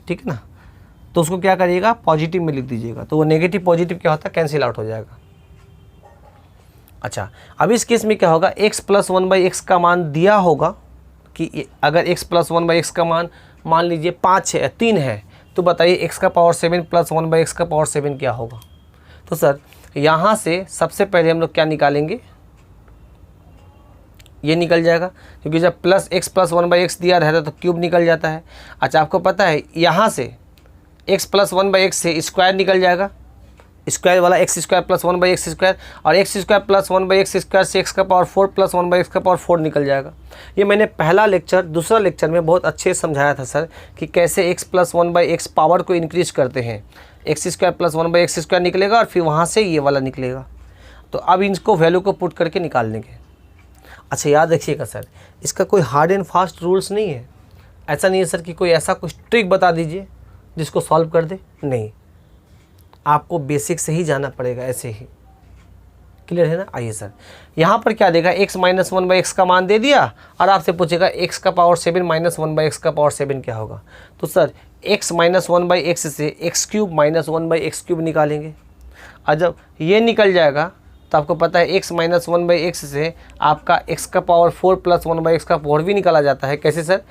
ठीक है ना। तो उसको क्या करिएगा, पॉजिटिव में लिख दीजिएगा, तो वो नेगेटिव पॉजिटिव क्या होता है, कैंसिल आउट हो जाएगा। अच्छा, अब इस केस में क्या होगा, x प्लस 1/x का मान दिया होगा कि अगर x प्लस 1/x का मान लीजिए 5 है, 3 है, तो बताइए x का पावर 7 प्लस 1/x का पावर 7 क्या होगा। तो सर यहाँ से सबसे पहले हम लोग क्या निकालेंगे, ये निकल जाएगा, क्योंकि जब प्लस x प्लस 1/x दिया रहता है तो क्यूब निकल जाता है। अच्छा, आपको पता है यहाँ से x प्लस 1/x से स्क्वायर निकल जाएगा, स्क्वायर वाला x² प्लस 1/x², और x² प्लस 1/x² से x का पावर 4 प्लस 1/x का पावर 4 निकल जाएगा। ये मैंने पहला लेक्चर, दूसरा लेक्चर में बहुत अच्छे से समझाया था सर कि कैसे x प्लस 1/x पावर को इंक्रीज करते हैं। x² प्लस 1/x² निकलेगा और फिर वहाँ से ये वाला निकलेगा। तो अब इनको वैल्यू को पुट करके निकाल लेंगे। अच्छा, याद रखिएगा सर, इसका कोई हार्ड एंड फास्ट रूल्स नहीं है। ऐसा नहीं है सर कि कोई ऐसा कुछ ट्रिक बता दीजिए जिसको सॉल्व कर दे, नहीं, आपको बेसिक से ही जाना पड़ेगा, ऐसे ही। क्लियर है ना। आइए सर, यहाँ पर क्या देगा, x माइनस 1/x का मान दे दिया और आपसे पूछेगा x का पावर 7 माइनस 1/x का पावर 7 क्या होगा। तो सर x माइनस 1/x से x³ माइनस 1/x³ निकालेंगे, और जब ये निकल जाएगा तो आपको पता है x माइनस 1/x से आपका x का पावर 4 प्लस 1/x का पावर भी निकाला जाता है। कैसे सर,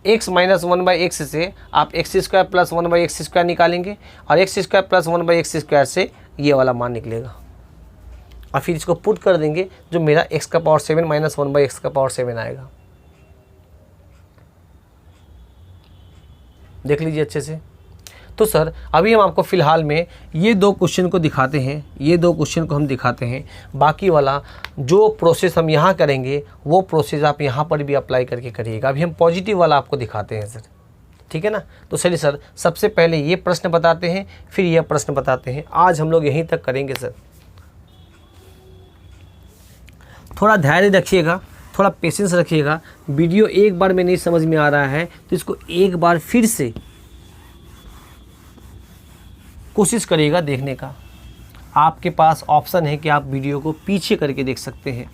x माइनस 1/x से आप x² प्लस 1/x² निकालेंगे और x² प्लस 1/x² से ये वाला मान निकलेगा, और फिर इसको पुट कर देंगे, जो मेरा x का पावर 7 माइनस 1/x का पावर 7 आएगा। देख लीजिए अच्छे से। तो सर अभी हम आपको फ़िलहाल में ये 2 क्वेश्चन को दिखाते हैं, ये 2 क्वेश्चन को हम दिखाते हैं। बाकी वाला जो प्रोसेस हम यहाँ करेंगे वो प्रोसेस आप यहाँ पर भी अप्लाई करके करिएगा। अभी हम पॉजिटिव वाला आपको दिखाते हैं सर, ठीक है ना। तो चलिए सर, सबसे पहले ये प्रश्न बताते हैं, फिर यह प्रश्न बताते हैं। आज हम लोग यहीं तक करेंगे सर। थोड़ा धैर्य रखिएगा, थोड़ा पेशेंस रखिएगा। वीडियो एक बार में नहीं समझ में आ रहा है तो इसको एक बार फिर से कोशिश करिएगा देखने का। आपके पास ऑप्शन है कि आप वीडियो को पीछे करके देख सकते हैं।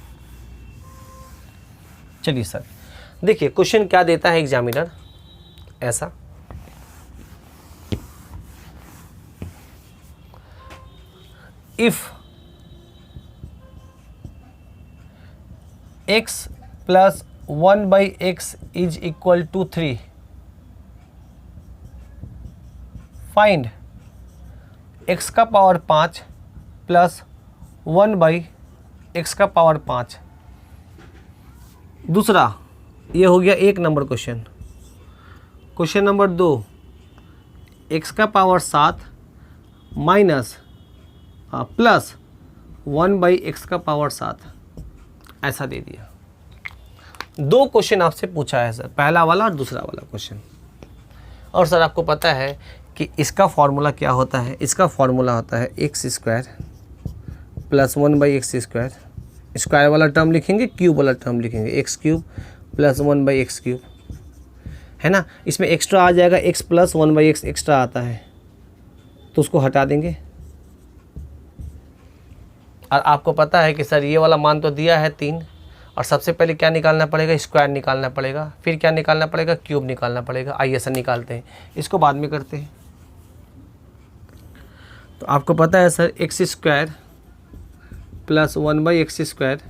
चलिए सर, देखिए क्वेश्चन क्या देता है एग्जामिनर, ऐसा if x plus 1/x is equal to 3, find x का पावर 5 प्लस 1/x का पावर 5। दूसरा, ये हो गया 1 number question. Question number 2, x का पावर 7 माइनस प्लस 1/x का पावर 7, ऐसा दे दिया। 2 क्वेश्चन आपसे पूछा है सर, पहला वाला और दूसरा वाला क्वेश्चन। और सर आपको पता है कि इसका फॉर्मूला क्या होता है, इसका फॉर्मूला होता है x square plus 1/x square, square वाला टर्म लिखेंगे, क्यूब वाला टर्म लिखेंगे, x cube plus 1/x cube, है ना। इसमें एक्स्ट्रा आ जाएगा, x प्लस 1/x एक्स्ट्रा आता है तो उसको हटा देंगे। और आपको पता है कि सर ये वाला मान तो दिया है 3, और सबसे पहले क्या निकालना पड़ेगा, स्क्वायर निकालना पड़ेगा, फिर क्या निकालना पड़ेगा, क्यूब निकालना पड़ेगा। आइए सर निकालते हैं, इसको बाद में करते हैं। तो आपको पता है sir x square plus 1/x square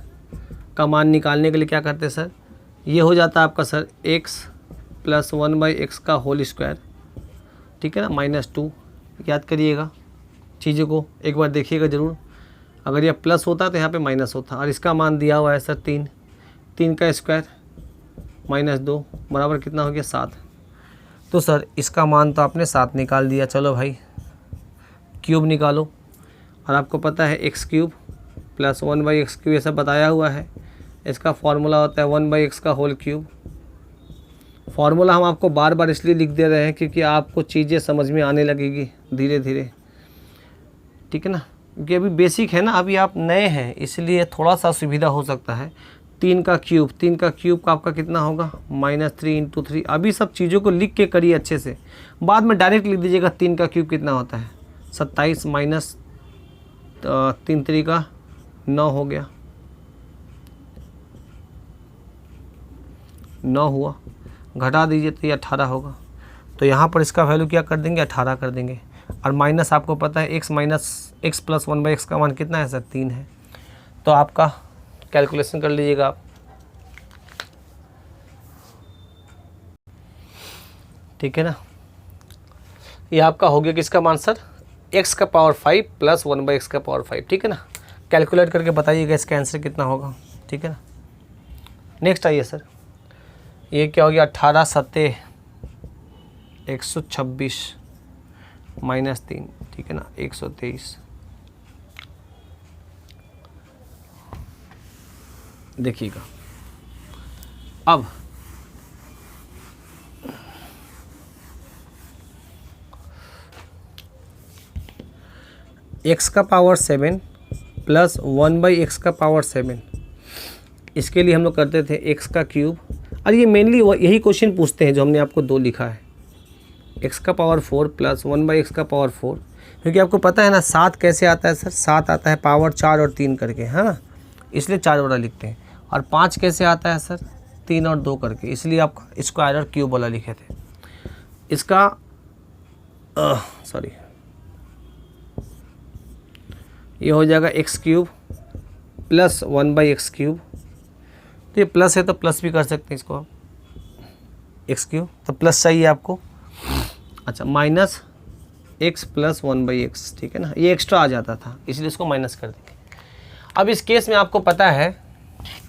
का मान निकालने के लिए क्या करते हैं सर, ये हो जाता है आपका सर x प्लस 1/x का होल स्क्वायर, ठीक है ना, -2। याद करिएगा चीज़ों को, एक बार देखिएगा ज़रूर। अगर यह प्लस होता तो यहाँ पे माइनस होता, और इसका मान दिया हुआ है सर 3, 3 का स्क्वायर -2 बराबर कितना हो गया 7। तो सर इसका मान तो आपने 7 निकाल दिया। चलो भाई क्यूब निकालो, और आपको पता है x cube plus 1/x cube, ये सब बताया हुआ है। इसका फॉर्मूला होता है 1/x का होल क्यूब। फॉर्मूला हम आपको बार बार इसलिए लिख दे रहे हैं क्योंकि आपको चीज़ें समझ में आने लगेगी धीरे धीरे, ठीक है ना, क्योंकि अभी बेसिक है ना, अभी आप नए हैं इसलिए थोड़ा सा सुविधा हो सकता है। 3 का क्यूब का आपका कितना होगा, -3 × 3। अभी सब चीज़ों को लिख के करिए अच्छे से, बाद में डायरेक्ट लिख दीजिएगा 3 का क्यूब कितना होता है, 27 माइनस 3 3 का 9 हो गया, 9 हुआ, घटा दीजिए तो ये 18 होगा। तो यहाँ पर इसका वैल्यू क्या कर देंगे, 18 कर देंगे। और माइनस आपको पता है x प्लस 1/x का मान कितना है सर, 3 है। तो आपका कैलकुलेशन कर लीजिएगा आप, ठीक है ना। ये आपका हो गया किसका मान सर, x का पावर 5 प्लस 1/x का पावर 5, ठीक है ना। कैलकुलेट करके बताइएगा इसका आंसर कितना होगा, ठीक है ना। नेक्स्ट आइए सर, ये क्या हो गया, 18 7 126 -3, ठीक है ना, 123। देखिएगा अब x का पावर 7 प्लस 1/x का पावर 7, इसके लिए हम लोग करते थे x का क्यूब। और ये मेनली यही क्वेश्चन पूछते हैं जो हमने आपको 2 लिखा है, x का पावर 4 प्लस 1/x का पावर 4, क्योंकि आपको पता है ना 7 कैसे आता है सर, 7 आता है पावर 4 और 3 करके, है ना, इसलिए 4 वाला लिखते हैं। और 5 कैसे आता है सर, 3 और 2 करके, इसलिए आप स्क्वायर और क्यूब वाला लिखे थे। इसका सॉरी ये हो जाएगा x cube plus 1/x cube, तो ये प्लस है तो प्लस भी कर सकते हैं इसको आप, x क्यूब तो प्लस चाहिए आपको, अच्छा, माइनस x प्लस 1/x, ठीक है ना, ये एक्स्ट्रा आ जाता था इसलिए इसको माइनस कर देंगे। अब इस केस में आपको पता है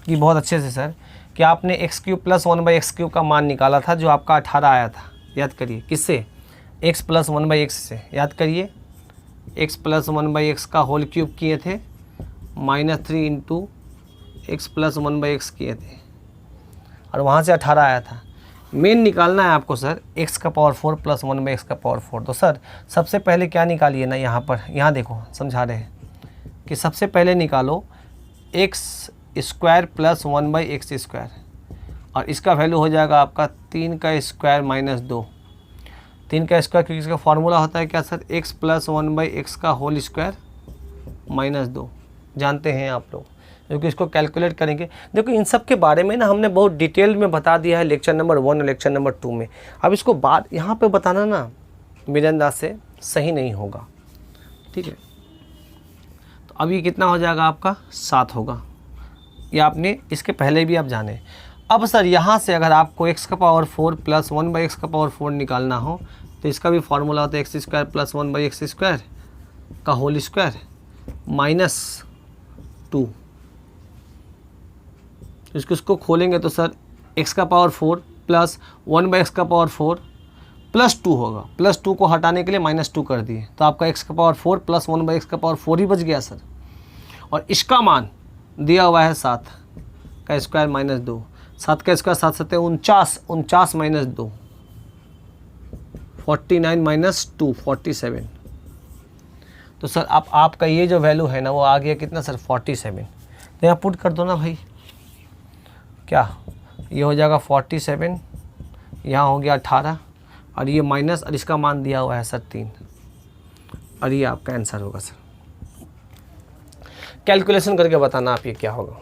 कि बहुत अच्छे से सर कि आपने x cube plus 1/x cube का मान निकाला था जो आपका 18 आया था। याद करिए किससे, x प्लस 1/x से, याद करिए x प्लस 1/x का होल क्यूब किए थे, -3 × x प्लस 1/x किए थे, और वहाँ से 18 आया था। मेन निकालना है आपको सर x का पावर 4 प्लस 1/x का पावर 4। तो सर सबसे पहले क्या निकालिए ना, यहाँ पर, यहाँ देखो समझा रहे हैं कि सबसे पहले निकालो x square plus 1/x square, और इसका वैल्यू हो जाएगा आपका 3 का स्क्वायर -2, 3 का स्क्वायर, क्योंकि इसका फॉर्मूला होता है क्या सर, x प्लस 1/x का होल स्क्वायर -2 जानते हैं आप लोग, क्योंकि इसको कैलकुलेट करेंगे। देखो इन सब के बारे में ना हमने बहुत डिटेल में बता दिया है लेक्चर नंबर 1 और लेक्चर नंबर 2 में। अब इसको बात यहाँ पे बताना ना मेरे अंदाज से सही नहीं होगा, ठीक है। तो अब ये कितना हो जाएगा आपका 7 होगा, ये आपने इसके पहले भी आप जाने। अब सर यहाँ से अगर आपको x⁴ प्लस 1/x⁴ निकालना हो तो इसका भी फॉर्मूला होता है x² + 1/x² का होल स्क्वायर -2। इसको खोलेंगे तो sir x⁴ plus 1/x⁴ plus 2 होगा। प्लस 2 को हटाने के लिए -2 कर दिए तो आपका x⁴ प्लस 1/x⁴ ही बच गया सर। और इसका मान दिया हुआ है 7 का स्क्वायर -2, 7 का स्क्वायर 7 7 49, 49 - 2 49 - 2 47। तो सर अब आपका ये जो वैल्यू है ना वो आ गया कितना सर 47। तो यहाँ पुट कर दो ना भाई, क्या ये हो जाएगा 47, यहाँ हो गया 18 और ये माइनस और इसका मान दिया हुआ है सर 3 और ये आपका आंसर होगा सर। कैलकुलेशन करके बताना आप ये क्या होगा।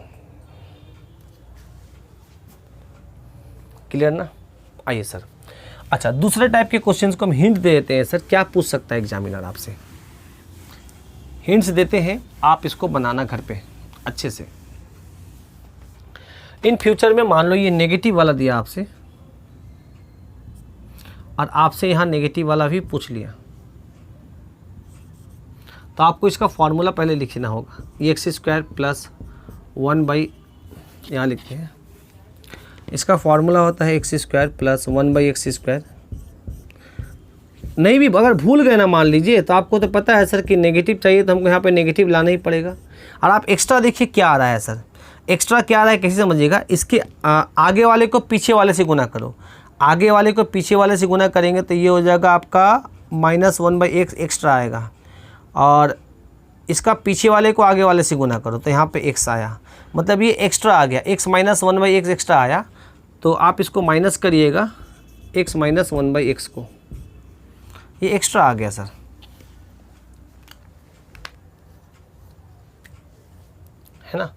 क्लियर ना? आइए सर। अच्छा, दूसरे टाइप के क्वेश्चंस को हम हिंट दे देते हैं सर, क्या पूछ सकता है एग्जामिनर आपसे। हिंट्स देते हैं, आप इसको बनाना घर पे अच्छे से। इन फ्यूचर में मान लो ये नेगेटिव वाला दिया आपसे और आपसे यहाँ नेगेटिव वाला भी पूछ लिया, तो आपको इसका फॉर्मूला पहले लिखना होगा। ये x² प्लस 1/ यहाँ लिखते हैं, इसका फॉर्मूला होता है x² प्लस 1/x²। नहीं भी अगर भूल गए ना मान लीजिए, तो आपको तो पता है सर कि नेगेटिव चाहिए तो हमको यहाँ पे नेगेटिव लाना ही पड़ेगा। और आप एक्स्ट्रा देखिए क्या आ रहा है सर, एक्स्ट्रा क्या आ रहा है कैसे समझिएगा। इसके आगे वाले को पीछे वाले से गुना करो, आगे वाले को पीछे वाले से गुना करेंगे तो ये हो जाएगा आपका -1/x एक्स्ट्रा आएगा, और इसका पीछे वाले को आगे वाले से गुना करो तो यहाँ पे x आया, मतलब ये एक्स्ट्रा आ गया, x - 1/x एक्स्ट्रा आया। तो आप इसको माइनस करिएगा x - 1/x को, ये एक्स्ट्रा आ गया सर। है ना,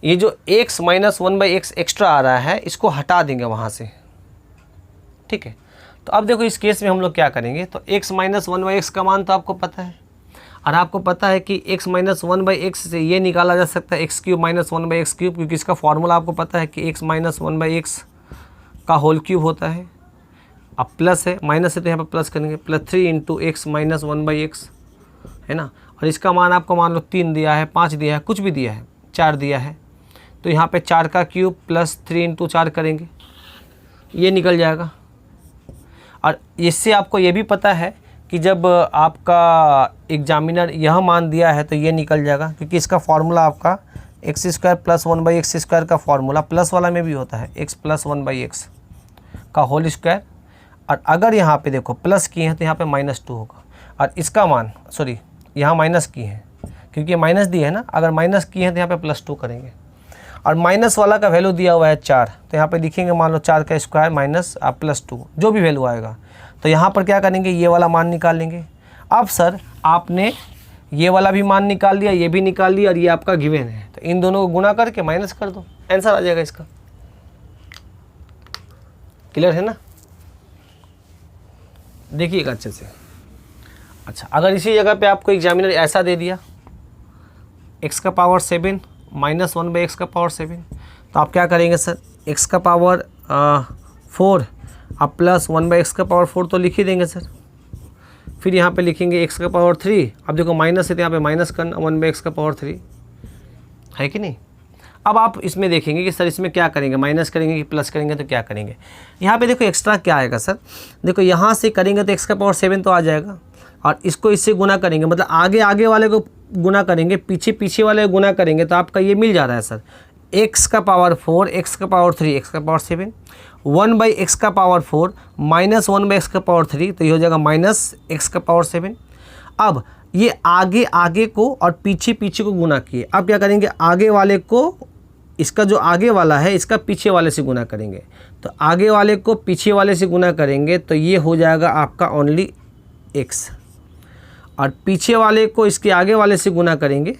ये जो x - 1/x एक्स्ट्रा आ रहा है इसको हटा देंगे वहाँ से, ठीक है। तो अब देखो इस केस में हम लोग क्या करेंगे, तो x - 1/x का मान तो आपको पता है, और आपको पता है कि x - 1/x से ये निकाला जा सकता है x³ - 1/x³, क्योंकि इसका फॉर्मूला आपको पता है कि x - 1/x का होल क्यूब होता है। अब प्लस है, माइनस है तो यहाँ पर प्लस करेंगे, +3 × x - 1/x, है ना। और इसका मान आपको मान लो 3 दिया है, 5 दिया है, कुछ भी दिया है, 4 दिया है, तो यहाँ पे 4 का क्यूब प्लस 3 × 4 करेंगे, ये निकल जाएगा। और इससे आपको ये भी पता है कि जब आपका एग्जामिनर यह मान दिया है तो ये निकल जाएगा, क्योंकि इसका फॉर्मूला आपका x² प्लस 1/x² का फॉर्मूला प्लस वाला में भी होता है x + 1/x का होल स्क्वायर। और अगर यहाँ पे देखो प्लस किए हैं तो यहाँ पे -2 होगा, और इसका मान सॉरी यहाँ माइनस किए हैं क्योंकि माइनस दिए है ना, अगर माइनस किए हैं तो यहाँ पे +2 करेंगे। और माइनस वाला का वैल्यू दिया हुआ है 4, तो यहाँ पे लिखेंगे मान लो 4 का स्क्वायर माइनस +2, जो भी वैल्यू आएगा। तो यहाँ पर क्या करेंगे, ये वाला मान निकाल लेंगे। अब सर आपने ये वाला भी मान निकाल लिया, ये भी निकाल लिया, और ये आपका गिवन है, तो इन दोनों को गुना करके माइनस कर दो, आंसर आ जाएगा इसका। क्लियर है ना? देखिएगा अच्छे से। अच्छा, अगर इसी जगह पे आपको एग्जामिनर ऐसा दे दिया x⁴ -1/x⁴, तो आप क्या करेंगे सर, x⁴ 4 अब प्लस 1/x⁴ तो लिख ही देंगे सर। फिर यहाँ पे लिखेंगे x⁴ 3, अब देखो माइनस है तो यहाँ पे माइनस करना 1/x⁴, है कि नहीं। अब आप इसमें देखेंगे कि सर इसमें क्या करेंगे, माइनस करेंगे कि प्लस करेंगे, तो क्या करेंगे। यहाँ पे देखो एक्स्ट्रा क्या आएगा सर, देखो यहाँ से करेंगे तो x⁴ तो आ जाएगा, और इसको इससे गुना करेंगे, मतलब आगे वाले को गुना करेंगे, पीछे वाले को गुना करेंगे, तो आपका ये मिल जा रहा है sir x⁴ 4 x⁴ 3 x⁴ 1/x⁴ minus 1/x⁴, तो ये हो जाएगा -x⁴। अब ये आगे को और पीछे को गुना किए, अब क्या करेंगे, आगे वाले को, इसका जो आगे वाला है इसका पीछे वाले से गुना करेंगे, तो आगे वाले को पीछे वाले से गुना करेंगे तो ये हो जाएगा आपका ओनली x। और पीछे वाले को इसके आगे वाले से गुना करेंगे,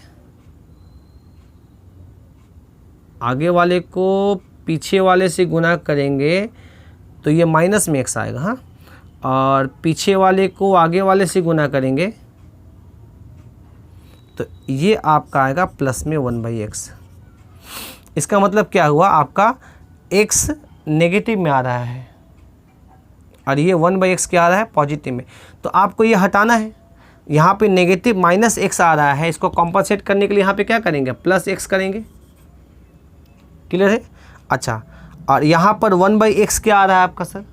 आगे वाले को पीछे वाले से गुना करेंगे तो ये माइनस में x आएगा, हाँ, और पीछे वाले को आगे वाले से गुना करेंगे तो ये आपका आएगा प्लस में 1/x। इसका मतलब क्या हुआ, आपका x नेगेटिव में आ रहा है और ये 1/x क्या आ रहा है, पॉजिटिव में। तो आपको ये हटाना है, यहाँ पे नेगेटिव माइनस x आ रहा है, इसको कॉम्पनसेट करने के लिए यहाँ पे क्या करेंगे, प्लस x करेंगे। क्लियर है? अच्छा, और यहाँ पर 1/x क्या आ रहा है आपका सर,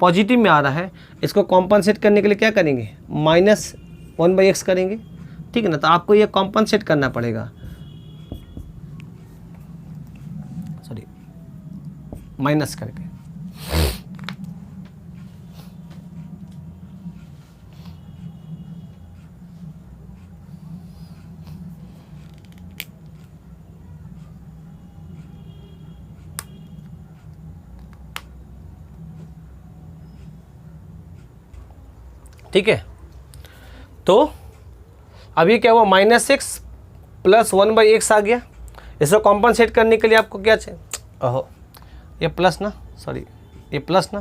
पॉजिटिव में आ रहा है, इसको कॉम्पनसेट करने के लिए क्या करेंगे, माइनस 1/x करेंगे। ठीक है ना, तो आपको ये कॉम्पनसेट करना पड़ेगा, सॉरी माइनस करके। ठीक है, तो अभी क्या हुआ, -x प्लस 1/x आ गया। इसको कॉम्पनसेट करने के लिए आपको क्या चाहिए, ओहो ये प्लस ना, सॉरी ये प्लस ना,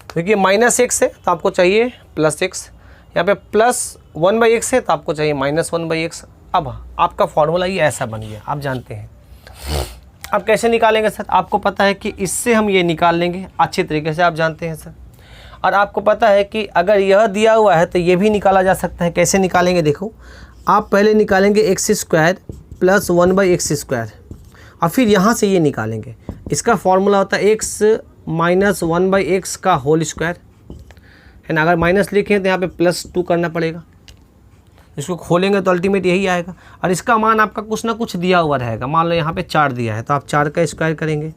क्योंकि -x है तो आपको चाहिए +x, यहाँ पे प्लस 1/x है तो आपको चाहिए -1/x। अब आपका फॉर्मूला ये ऐसा बन गया, आप जानते हैं। अब कैसे निकालेंगे सर, आपको पता है कि इससे हम ये निकाल लेंगे अच्छे तरीके से, आप जानते हैं सर। और आपको पता है कि अगर यह दिया हुआ है तो ये भी निकाला जा सकता है। कैसे निकालेंगे, देखो आप पहले निकालेंगे x² प्लस 1/x² और फिर यहाँ से ये निकालेंगे। इसका फॉर्मूला होता है x माइनस 1/x का होल स्क्वायर, है ना। अगर माइनस लिखें तो यहाँ पे +2 करना पड़ेगा, इसको खोलेंगे तो अल्टीमेट यही आएगा। और इसका मान आपका कुछ ना कुछ दिया हुआ रहेगा, मान लो यहाँ पे 4 दिया है तो आप 4 का स्क्वायर करेंगे,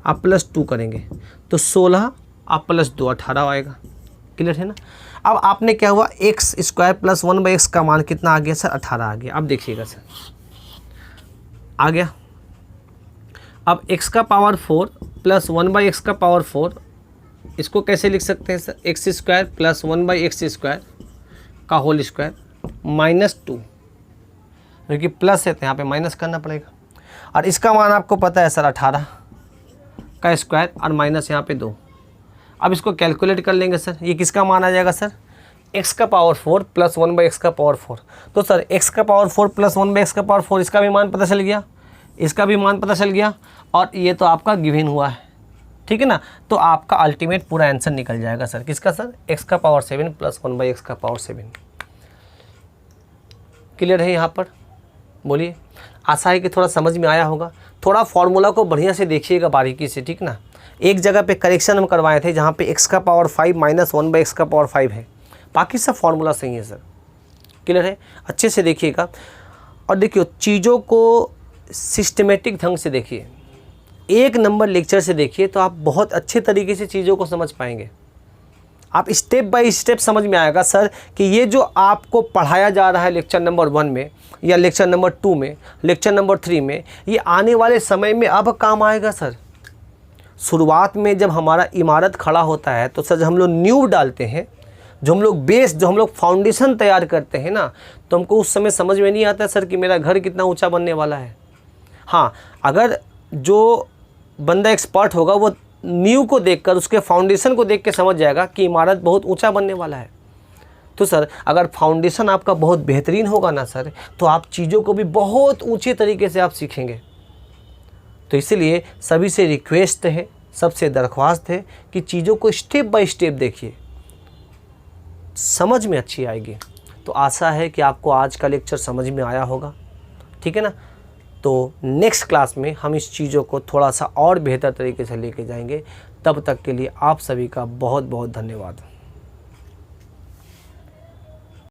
आप +2 करेंगे तो 16, आप +2 18 आएगा। क्लियर है ना। अब आपने क्या हुआ, x² प्लस 1/x का मान कितना आ गया सर, 18 आ गया। अब देखिएगा सर, आ गया। अब x का पावर 4 प्लस 1/x का पावर 4, इसको कैसे लिख सकते हैं सर, x² प्लस 1/x² का होल स्क्वायर -2, क्योंकि प्लस है तो यहाँ पे माइनस करना पड़ेगा। और इसका मान आपको पता है सर 18 का स्क्वायर और माइनस यहाँ पे 2। अब इसको कैलकुलेट कर लेंगे सर, ये किसका मान आ जाएगा सर, x का पावर 4 प्लस 1/x का पावर 4। तो सर x का पावर 4 प्लस 1/x का पावर 4, इसका भी मान पता चल गया, इसका भी मान पता चल गया, और ये तो आपका गिवन हुआ है। ठीक है ना, तो आपका अल्टीमेट पूरा आंसर निकल जाएगा सर, किसका सर, x का पावर 7 प्लस 1/x का पावर 7। क्लियर है यहाँ पर, बोलिए। आशा है कि थोड़ा समझ में आया होगा। थोड़ा फॉर्मूला को बढ़िया से देखिएगा बारीकी से, ठीक ना। एक जगह पे करेक्शन हम करवाए थे जहाँ पे x का पावर 5 माइनस 1/x का पावर 5 है, बाकी सब फॉर्मूला सही है सर। क्लियर है, अच्छे से देखिएगा। और देखिए चीज़ों को सिस्टमेटिक ढंग से देखिए, 1 नंबर लेक्चर से देखिए तो आप बहुत अच्छे तरीके से चीज़ों को समझ पाएंगे। आप स्टेप बाय स्टेप समझ में आएगा सर कि ये जो आपको पढ़ाया जा रहा है लेक्चर नंबर 1 में या लेक्चर नंबर 2 में, लेक्चर नंबर 3 में, ये आने वाले समय में अब काम आएगा सर। शुरुआत में जब हमारा इमारत खड़ा होता है तो सर जब हम लोग नींव डालते हैं, जो हम लोग बेस, जो हम लोग फाउंडेशन तैयार करते हैं ना, तो हमको उस समय समझ में नहीं आता सर कि मेरा घर कितना ऊंचा बनने वाला है। हाँ, अगर जो बंदा एक्सपर्ट होगा वो नींव को देखकर, उसके फाउंडेशन को देख के समझ जाएगा कि इमारत बहुत ऊंचा बनने वाला है। तो सर अगर फाउंडेशन आपका बहुत बेहतरीन होगा ना सर, तो आप चीज़ों को भी बहुत ऊंचे तरीके से आप सीखेंगे। तो इसीलिए सभी से रिक्वेस्ट है, सबसे दरख्वास्त है कि चीज़ों को स्टेप बाय स्टेप देखिए, समझ में अच्छी आएगी। तो आशा है कि आपको आज का लेक्चर समझ में आया होगा, ठीक है ना। तो नेक्स्ट क्लास में हम इस चीज़ों को थोड़ा सा और बेहतर तरीके से लेके जाएंगे। तब तक के लिए आप सभी का बहुत बहुत धन्यवाद।